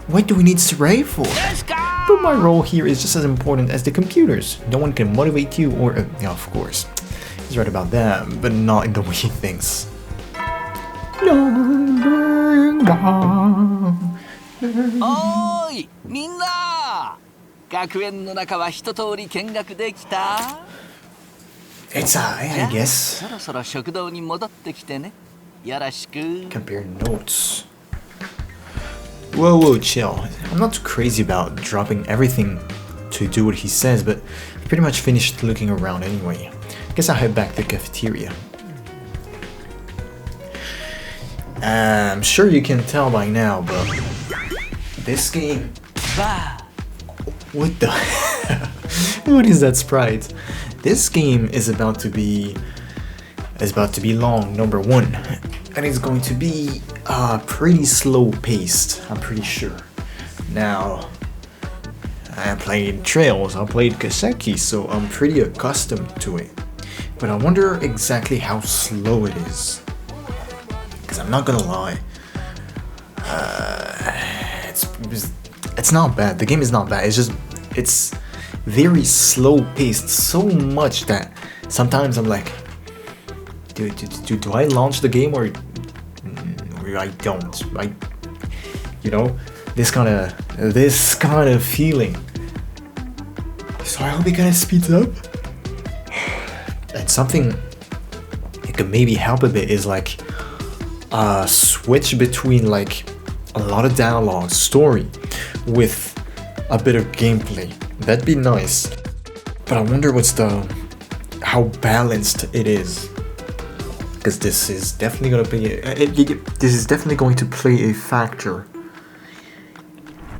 what do we need Saray for? But my role here is just as important as the computers. No one can motivate you or... yeah, of course. He's right about that, but not in the way he thinks. Oi! Minna! 学園の中は一通り見学できた? It's I guess. そろそろ食堂に戻ってきてね。Compare notes. Whoa, chill. I'm not too crazy about dropping everything to do what he says, but I pretty much finished looking around anyway. Guess I'll head back to the cafeteria. I'm sure you can tell by now, but this game... What the... What is that sprite? This game is about to be long, number one, and it's going to be pretty slow paced, I'm pretty sure. Now, I played Trails, I played Kaseki, so I'm pretty accustomed to it. But I wonder exactly how slow it is. Because I'm not gonna lie, it's not bad. The game is not bad. It's very slow paced, so much that sometimes I'm like, do I launch the game or I don't? You know, this kind of feeling. So I hope it kind of speeds up. And something it could maybe help a bit is like a switch between like a lot of dialogue, story, with a bit of gameplay. That'd be nice. But I wonder how balanced it is. Because this is definitely going to play a factor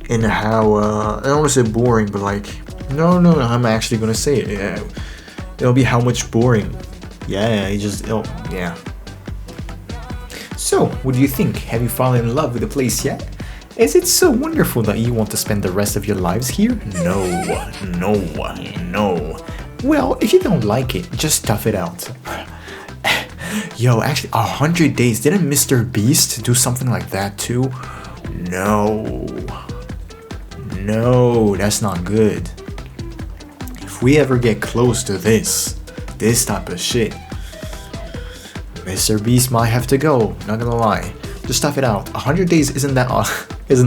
in how I don't want to say boring, but like no, I'm actually gonna say it. Yeah, it'll be how much boring. Yeah, yeah. So, what do you think? Have you fallen in love with the place yet? Is it so wonderful that you want to spend the rest of your lives here? No. Well, if you don't like it, just tough it out. Yo, actually, 100 days. Didn't Mr. Beast do something like that too? No, that's not good. If we ever get close to this type of shit, Mr. Beast might have to go. Not gonna lie. Just tough it out. 100 days isn't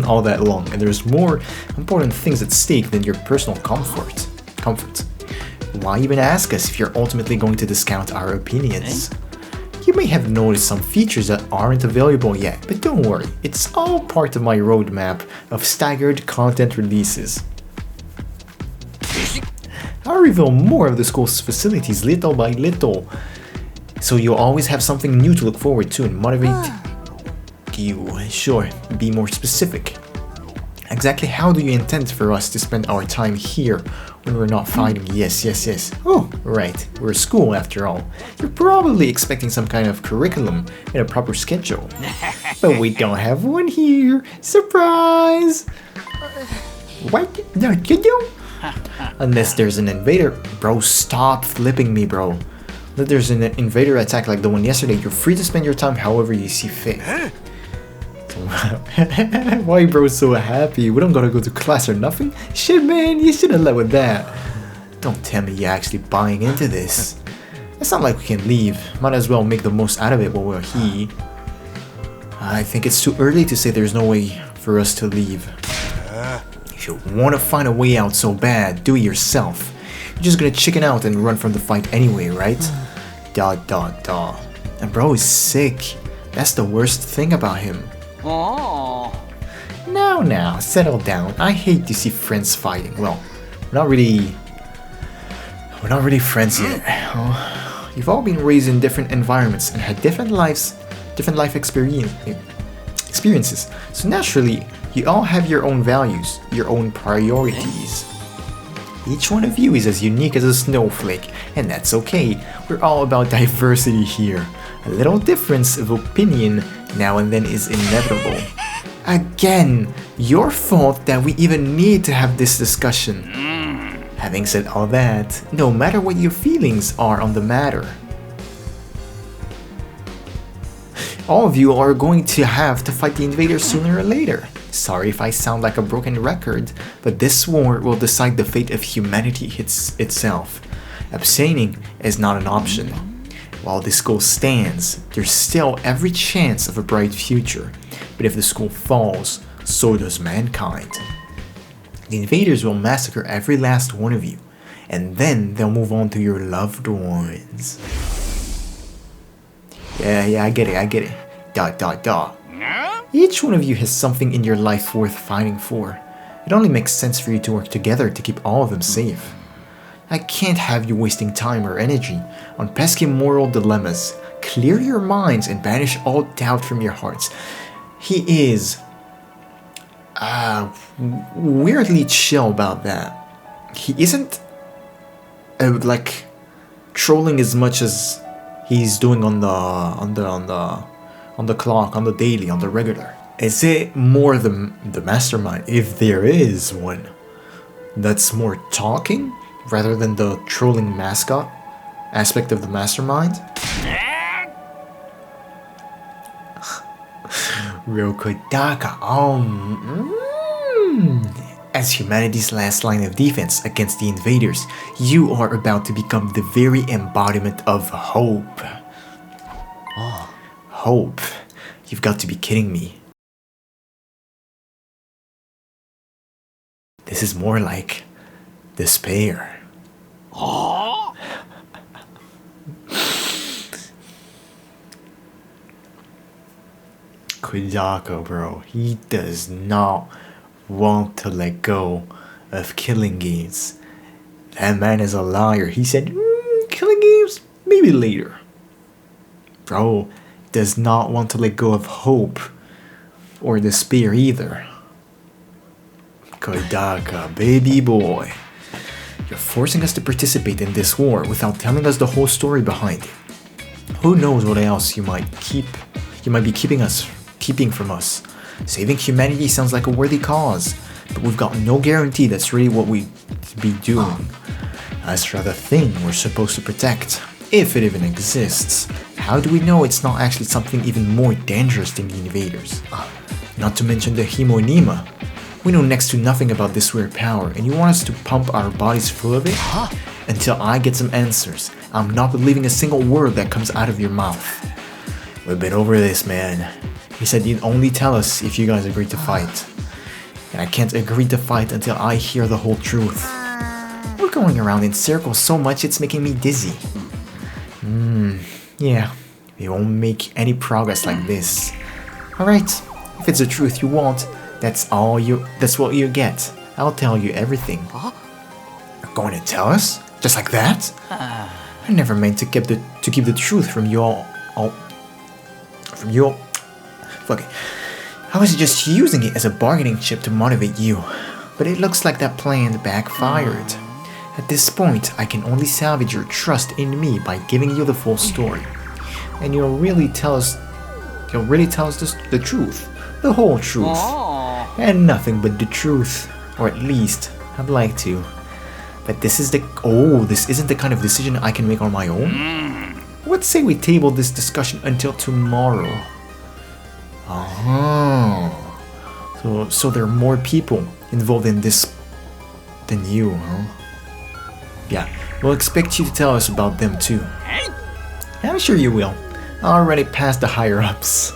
all that long, and there's more important things at stake than your personal comfort. Why even ask us if you're ultimately going to discount our opinions? You may have noticed some features that aren't available yet, but don't worry, it's all part of my roadmap of staggered content releases. I'll reveal more of the school's facilities little by little, so you'll always have something new to look forward to and motivate you. Sure, be more specific. Exactly how do you intend for us to spend our time here when we're not fighting? Yes. Oh, right, we're a school after all. You're probably expecting some kind of curriculum and a proper schedule. But we don't have one here. Surprise! What? No, you do? Unless there's an invader. Bro, stop flipping me, bro. If there's an invader attack like the one yesterday, you're free to spend your time however you see fit. Why bro so happy? We don't gotta go to class or nothing? Shit man, you should've led with that. Don't tell me you're actually buying into this. It's not like we can leave. Might as well make the most out of it while we're here. I think it's too early to say there's no way for us to leave. If you want to find a way out so bad, do it yourself. You're just gonna chicken out and run from the fight anyway, right? And bro is sick. That's the worst thing about him. Now, settle down. I hate to see friends fighting. Well, we're We're not really friends yet. You've all been raised in different environments and had different life experiences. So naturally, you all have your own values, your own priorities. Each one of you is as unique as a snowflake, and that's okay. We're all about diversity here. A little difference of opinion now and then is inevitable. Again, your fault that we even need to have this discussion. Having said all that, no matter what your feelings are on the matter, all of you are going to have to fight the invaders sooner or later. Sorry if I sound like a broken record, but this war will decide the fate of humanity itself. Abstaining is not an option. While the school stands, there's still every chance of a bright future. But if the school falls, so does mankind. The invaders will massacre every last one of you, and then they'll move on to your loved ones. Yeah, I get it. ... Each one of you has something in your life worth fighting for. It only makes sense for you to work together to keep all of them safe. I can't have you wasting time or energy on pesky moral dilemmas. Clear your minds and banish all doubt from your hearts. He is weirdly chill about that. He isn't like trolling as much as he's doing on the clock, on the daily, on the regular. Is it more the mastermind, if there is one, that's more talking rather than the trolling mascot aspect of the mastermind? Real Kodaka. As humanity's last line of defense against the invaders, you are about to become the very embodiment of hope. Hope? You've got to be kidding me. This is more like despair. Kodaka, bro, he does not want to let go of killing games. That man is a liar. He said, killing games? Maybe later. Bro does not want to let go of hope or despair either. Kodaka, baby boy. You're forcing us to participate in this war without telling us the whole story behind it. Who knows what else you might be keeping from us. Saving humanity sounds like a worthy cause, but we've got no guarantee that's really what we'd be doing. As for the thing we're supposed to protect, if it even exists, how do we know it's not actually something even more dangerous than the invaders? Not to mention the Himonima. We know next to nothing about this weird power, and you want us to pump our bodies full of it? Until I get some answers, I'm not believing a single word that comes out of your mouth. We've been over this, man. He said you'd only tell us if you guys agreed to fight. And I can't agree to fight until I hear the whole truth. We're going around in circles so much it's making me dizzy. Yeah, we won't make any progress like this. Alright, if it's the truth you want, that's what you get. I'll tell you everything. You're going to tell us? Just like that? I never meant to keep the truth from you all. Fuck it. I was just using it as a bargaining chip to motivate you. But it looks like that plan backfired. At this point, I can only salvage your trust in me by giving you the full story. And you'll really tell us the truth. The whole truth. And nothing but the truth. Or at least, I'd like to. But this isn't the kind of decision I can make on my own. Let's say we table this discussion until tomorrow. So there are more people involved in this than you, huh? Yeah, we'll expect you to tell us about them too. I'm sure you will. I already passed the higher-ups.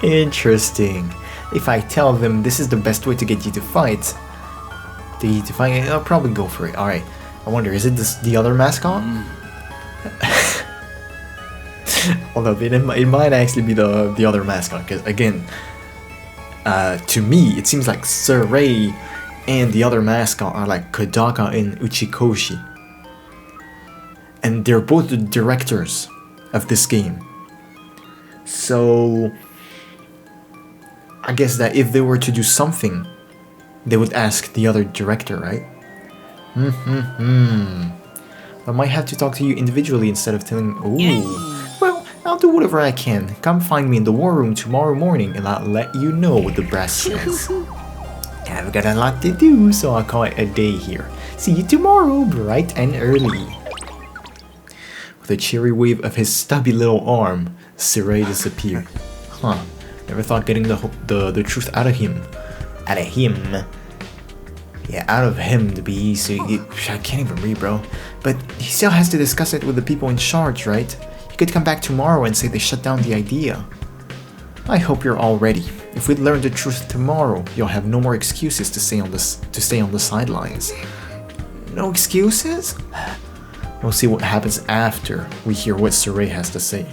Interesting. If I tell them this is the best way to get you to fight, I'll probably go for it. Alright, I wonder, is it the other mascot? Although it might actually be the other mascot, because again, to me, it seems like Sir Ray and the other mascot are like Kodaka and Uchikoshi. And they're both the directors of this game. So I guess that if they were to do something, they would ask the other director, right? I might have to talk to you individually instead of telling. Ooh. Well, I'll do whatever I can. Come find me in the war room tomorrow morning and I'll let you know what the brass says. I've got a lot to do, so I'll call it a day here. See you tomorrow, bright and early. With a cheery wave of his stubby little arm, Sarai disappeared. Huh. Never thought getting the truth out of him. Yeah, out of him to be easy. I can't even read, bro. But he still has to discuss it with the people in charge, right? He could come back tomorrow and say they shut down the idea. I hope you're all ready. If we learn the truth tomorrow, you'll have no more excuses to stay on the sidelines. No excuses? We'll see what happens after we hear what Sarai has to say.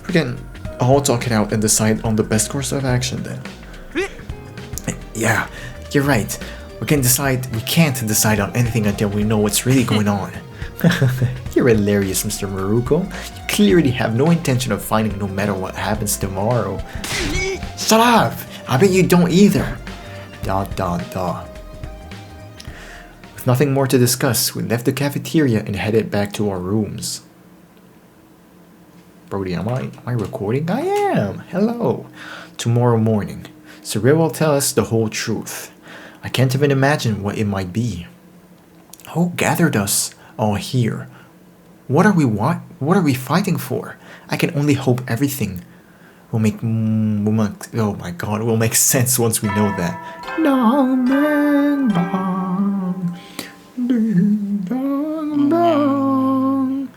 We can all talk it out and decide on the best course of action then. Yeah, you're right. We can't decide on anything until we know what's really going on. You're hilarious, Mr. Maruko. You clearly have no intention of fighting no matter what happens tomorrow. Shut up! I bet you don't either. With nothing more to discuss, we left the cafeteria and headed back to our rooms. Brody, am I recording? I am! Hello! Tomorrow morning, Sarai will tell us the whole truth. I can't even imagine what it might be. Who gathered us all here? What are we fighting for? I can only hope everything will make sense once we know that. Dong bang bong. Ding dong bong.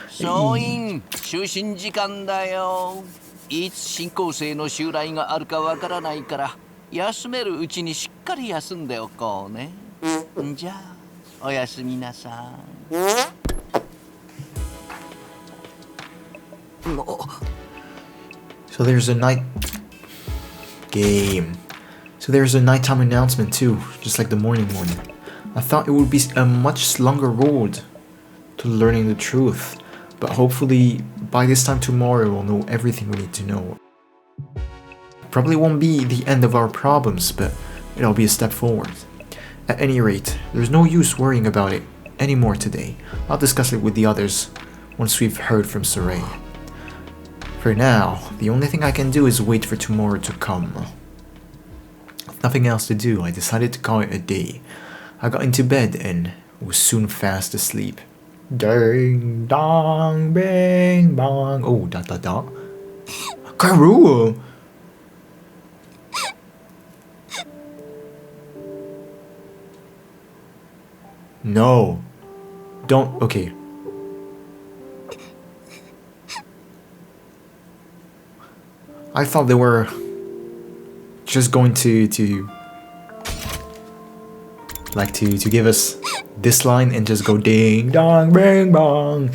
総員就寝時間だよ。いつ新校生の襲来があるかわからないから。休めるうちにしっかり休んでおこうね。じゃあ、おやすみなさい。So there's a nighttime announcement too, just like the morning one. I thought it would be a much longer road to learning the truth, but hopefully by this time tomorrow we'll know everything we need to know. Probably won't be the end of our problems, but it'll be a step forward. At any rate, there's no use worrying about it anymore today. I'll discuss it with the others once we've heard from Sarai. For now, the only thing I can do is wait for tomorrow to come. With nothing else to do, I decided to call it a day. I got into bed and was soon fast asleep. Ding dong bang bong. Oh, Karua! No. Don't. Okay. I thought they were just going to give us this line and just go ding dong bang bong.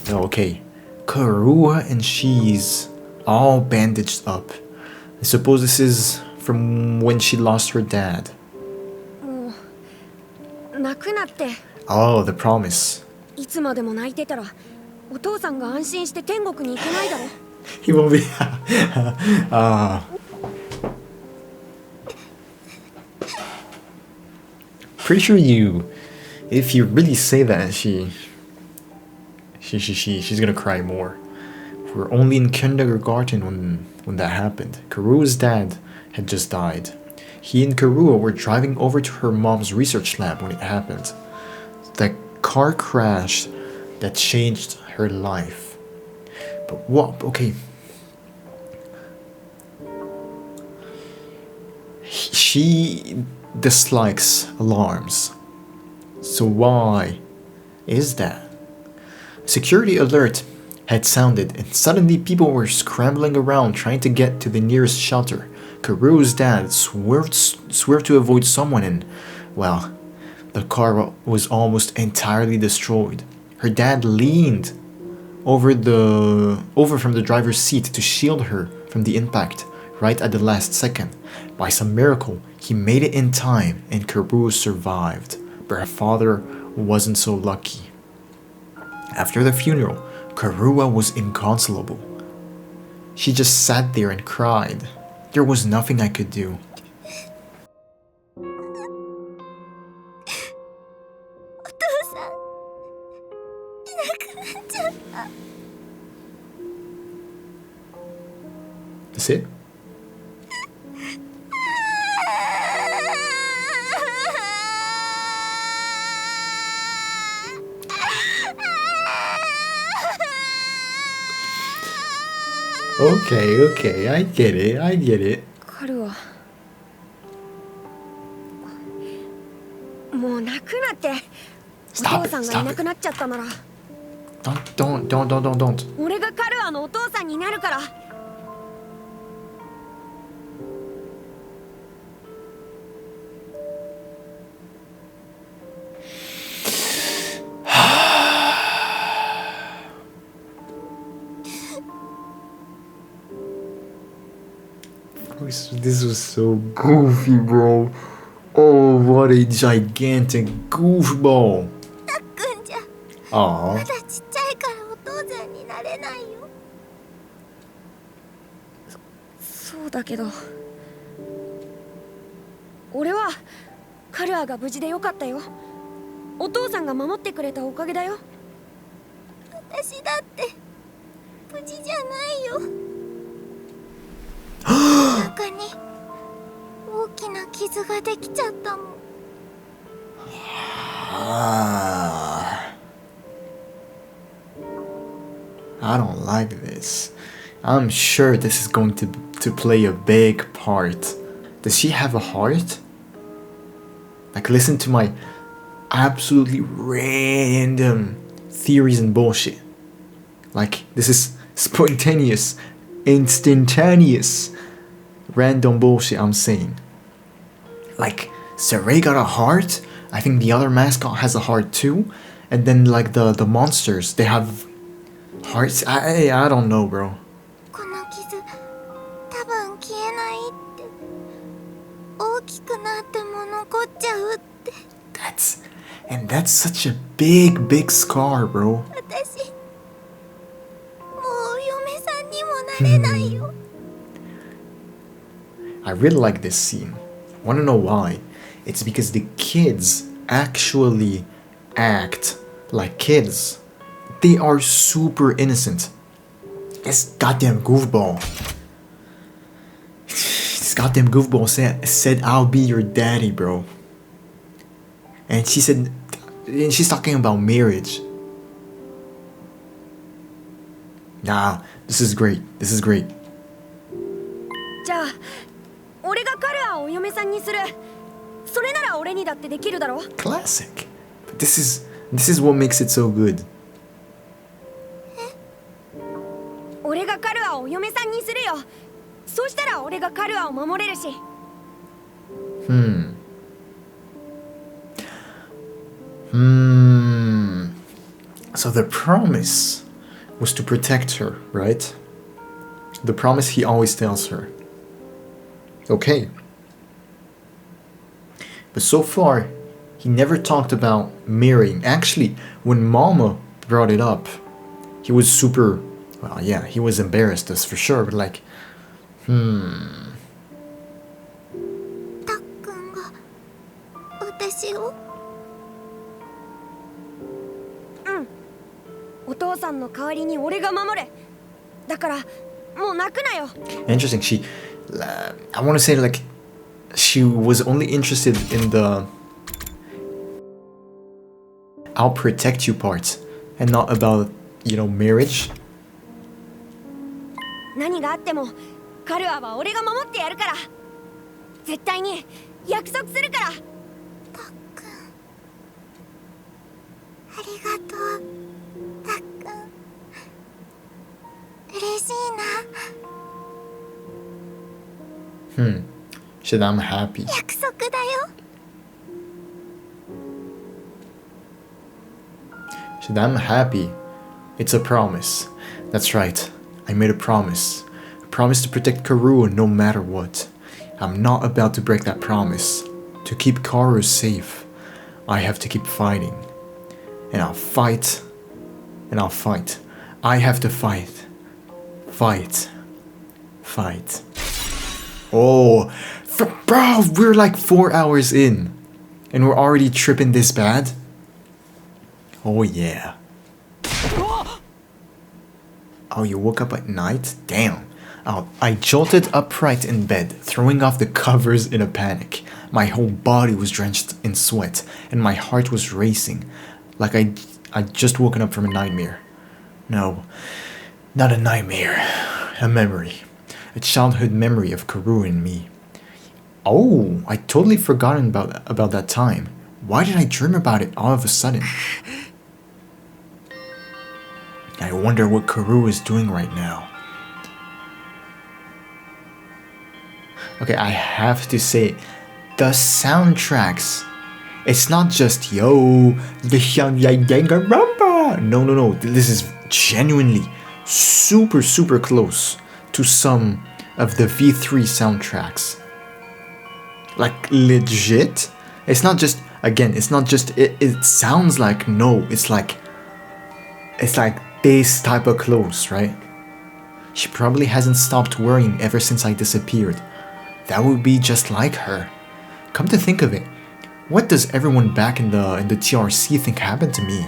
Okay. Karua and she's all bandaged up. I suppose this is from when she lost her dad. Oh, the promise. He won't be. Pretty sure if you really say that, she's gonna cry more. We were only in kindergarten when that happened. Karua's dad had just died. He and Karua were driving over to her mom's research lab when it happened. That car crash that changed her life. But what? Okay. She dislikes alarms. So why is that? Security alert had sounded and suddenly people were scrambling around trying to get to the nearest shelter. Karua's dad swerved to avoid someone and, well, the car was almost entirely destroyed. Her dad leaned over from the driver's seat to shield her from the impact right at the last second. By some miracle, he made it in time and Karua survived, but her father wasn't so lucky. After the funeral, Karua was inconsolable. She just sat there and cried. There was nothing I could do. That's it? Okay, I get it. カルはもう泣くなって。お父さんがいなくなっちゃったなら Don't. 俺がカルアのお父さんになるから。This was so goofy, bro. Oh, what a gigantic goofball. たっくんじゃ Aww. まだちっちゃいからお父さんになれないよ。そうだけど俺はカルアが無事でよかったよ。お父さんが守ってくれたおかげだよ。私だって無事じゃないよ。中に大きな傷ができちゃったもん。I don't like this. I'm sure this is going to play a big part. Does she have a heart? Like, listen to my absolutely random theories and bullshit. Like, this is spontaneous, instantaneous, random bullshit I'm saying. Like, Saray got a heart. I think the other mascot has a heart too. And then like the monsters, they have hearts. I don't know, bro. この傷多分消えないって。大きくなっても残っちゃうって。That's such a big scar, bro. 私もう嫁さんにもなれないよ。I really like this scene. Wanna know why? It's because the kids actually act like kids. They are super innocent. This goddamn goofball. This goddamn goofball said I'll be your daddy, bro. And she's talking about marriage. Nah, this is great. じゃあ俺がカルアをお嫁さんにする。それなら俺にだってできるだろ。 Classic. But this is what makes it so good. 俺がカルアをお嫁さんにするよ。そうしたら俺がカルアを守れるし。So the promise was to protect her, right? The promise he always tells her. Okay. But so far, he never talked about marrying. Actually, when Mama brought it up, he was super... Well, yeah, he was embarrassed, that's for sure, but like... たっくんが私を。お父さんの代わりに俺が守る。だからもう泣くなよ。 Interesting, I want to say like... She was only interested in the I'll protect you part and not about, marriage. 何があってもカルアは俺が守ってやるから。絶対に約束するから。たっくん、ありがとう。たっくん、嬉しいな。She said, I'm happy. 約束だよ。 She said, I'm happy. It's a promise. That's right. I made a promise. A promise to protect Karua no matter what. I'm not about to break that promise. To keep Karu safe, I have to keep fighting. And I'll fight and I'll fight. I have to fight. Fight. Fight. Oh, bro, we're like 4 hours in, and we're already tripping this bad? Oh yeah. Oh, you woke up at night? Damn. Oh, I jolted upright in bed, throwing off the covers in a panic. My whole body was drenched in sweat, and my heart was racing, like I'd just woken up from a nightmare. No, not a nightmare. A memory. A childhood memory of Karu and me. Oh, I totally forgotten about that time. Why did I dream about it all of a sudden? I wonder what Karu is doing right now. Okay, I have to say, the soundtracks. It's not just yo, the Danganronpa. No. This is genuinely super close to some of the V3 soundtracks. Like legit. It's not just, again, it's not just it sounds like, no, it's like this type of clothes, right? She probably hasn't stopped worrying ever since I disappeared. That would be just like her. Come to think of it, what does everyone back in the TRC think happened to me?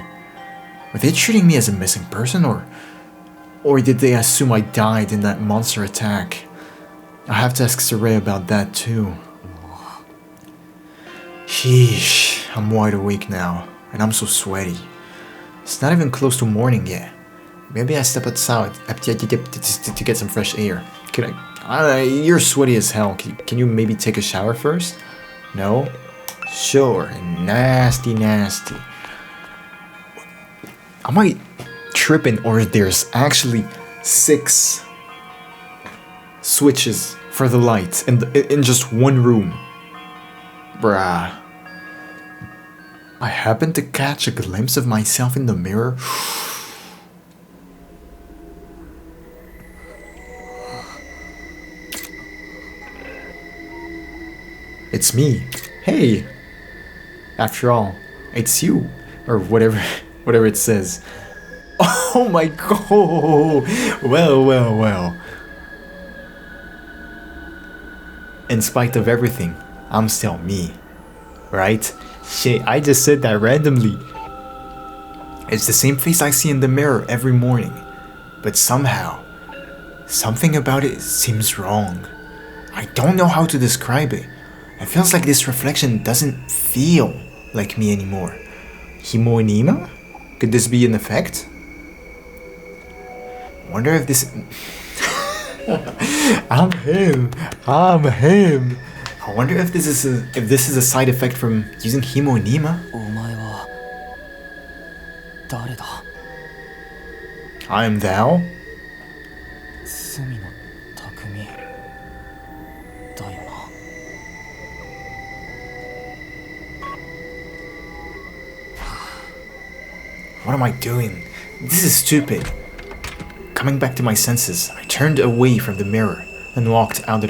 Were they treating me as a missing person, or did they assume I died in that monster attack? I have to ask Saray about that too. Sheesh, I'm wide awake now, and I'm so sweaty. It's not even close to morning yet. Maybe I step outside to get some fresh air. Can I? You're sweaty as hell. Can you maybe take a shower first? No? Sure. Nasty. Am I tripping, or there's actually 6 switches for the lights in just one room? Bruh. I happened to catch a glimpse of myself in the mirror. It's me. Hey. After all, it's you, or whatever it says. Oh my god. Well. In spite of everything, I'm still me. Right? Shit, I just said that randomly. It's the same face I see in the mirror every morning. But somehow, something about it seems wrong. I don't know how to describe it. It feels like this reflection doesn't feel like me anymore. Himonima? Could this be an effect? Wonder if this... I'm him. I wonder if this is a side effect from using Himonima. I am thou? What am I doing? This is stupid. Coming back to my senses, I turned away from the mirror and walked out of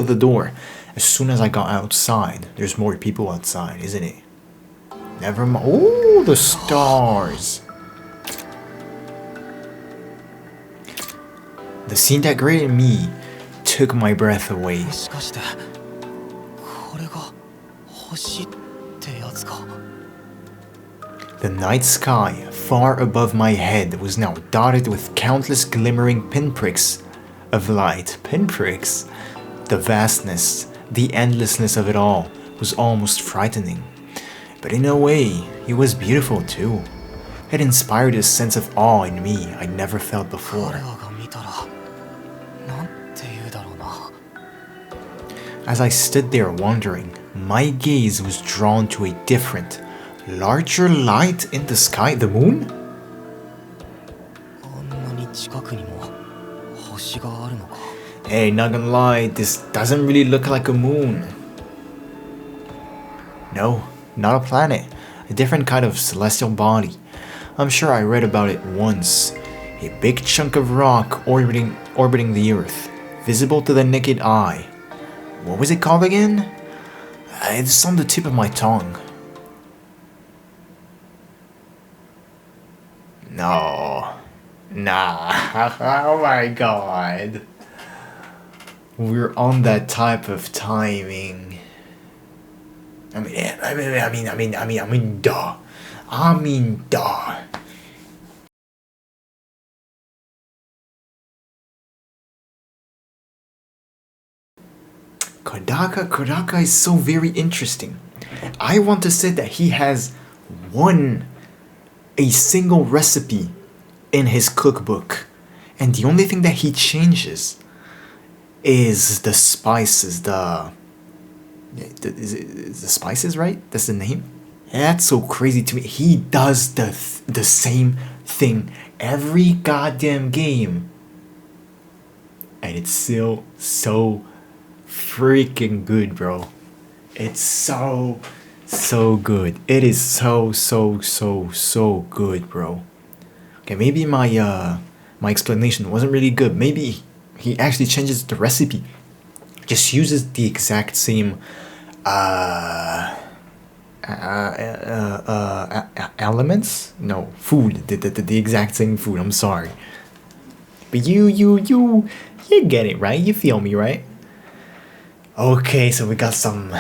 the door. As soon as I got outside, there's more people outside, isn't it? Never mind. Oh, the stars. The scene that greeted me took my breath away. The night sky far above my head was now dotted with countless glimmering pinpricks of light. Pinpricks? The vastness, the endlessness of it all was almost frightening. But in a way, it was beautiful too. It inspired a sense of awe in me I'd never felt before. As I stood there wondering, my gaze was drawn to a different, larger light in the sky. The moon? Hey, not gonna lie, this doesn't really look like a moon. No, not a planet. A different kind of celestial body. I'm sure I read about it once. A big chunk of rock orbiting the Earth, visible to the naked eye. What was it called again? It's on the tip of my tongue. No. Nah. Oh my god. We're on that type of timing. I mean, duh. Kodaka is so very interesting. I want to say that he has a single recipe in his cookbook, and the only thing that he changes is the spices. Is the spices, right? That's the name. That's so crazy to me. He does the same thing every goddamn game, and it's still so freaking good, bro. It's so good. It is so good, bro. Okay, maybe my explanation wasn't really good. Maybe he actually changes the recipe, just uses the exact same elements. No, food. The exact same food. I'm sorry, but you get it, right? You feel me, right? Okay, so we got something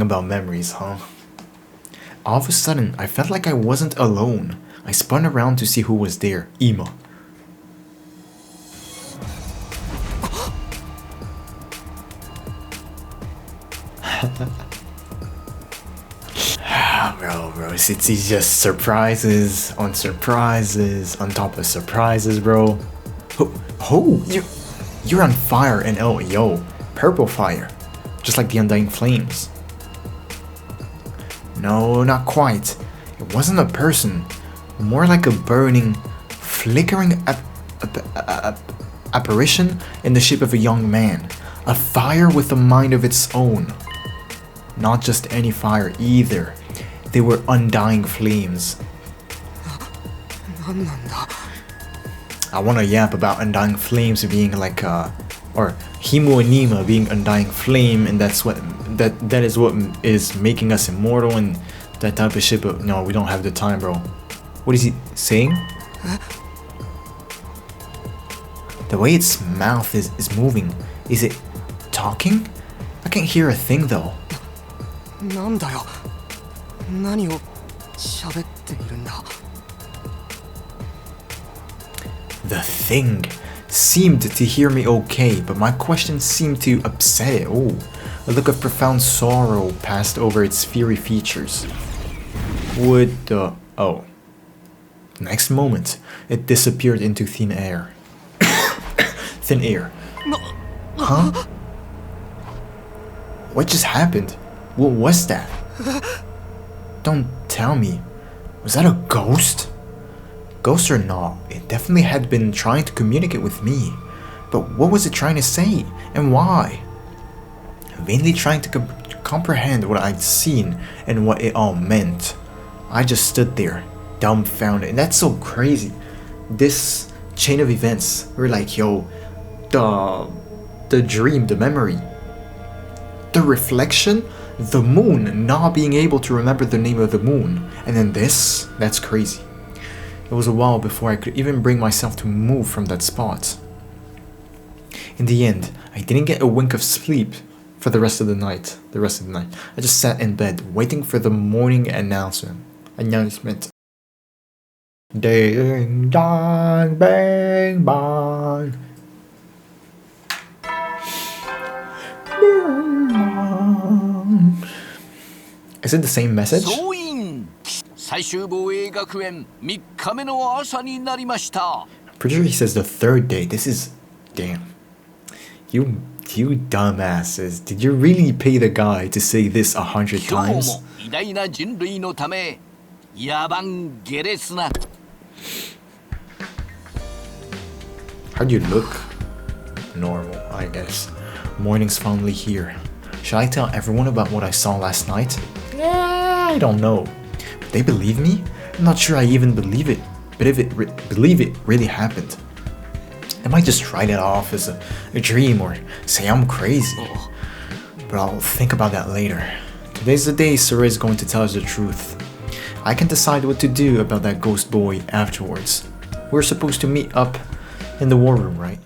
about memories, huh? All of a sudden, I felt like I wasn't alone. I spun around to see who was there. Ima. Bro, it's just surprises on surprises on top of surprises, bro. Oh, you're on fire, and oh, yo, purple fire, just like the Undying Flames. No, not quite. It wasn't a person, more like a burning, flickering apparition in the shape of a young man. A fire with a mind of its own. Not just any fire either. They were undying flames. I want to yap about undying flames being like or Himu and Nima being undying flame, and that is what is making us immortal and that type of shit. But no, we don't have the time, bro. What is he saying? The way its mouth is moving. Is it talking? I can't hear a thing though. The thing seemed to hear me okay, but my question seemed to upset it. Oh, a look of profound sorrow passed over its fiery features. Would the... oh. Next moment, it disappeared into thin air. Thin air. Huh? What just happened? What was that? Don't tell me. Was that a ghost? Ghost or not, it definitely had been trying to communicate with me. But what was it trying to say? And why? Vainly trying to comprehend what I'd seen and what it all meant. I just stood there, dumbfounded. And that's so crazy. This chain of events, we're like, yo, the dream, the memory, the reflection, the moon, not being able to remember the name of the moon, and then this, that's crazy. It was a while before I could even bring myself to move from that spot. In the end, I didn't get a wink of sleep for the rest of the night. I just sat in bed, waiting for the morning announcement. Ding dong, bang bong. Is it the same message? Pretty sure he says the third day. This is... damn. You dumbasses. Did you really pay the guy to say this 100 times? How do you look? Normal, I guess. Morning's finally here. Should I tell everyone about what I saw last night? I don't know. Would they believe me? I'm not sure I even believe it. But if believe it really happened, I might just write it off as a dream or say I'm crazy. But I'll think about that later. Today's the day Sura is going to tell us the truth. I can decide what to do about that ghost boy afterwards. We're supposed to meet up in the war room, right?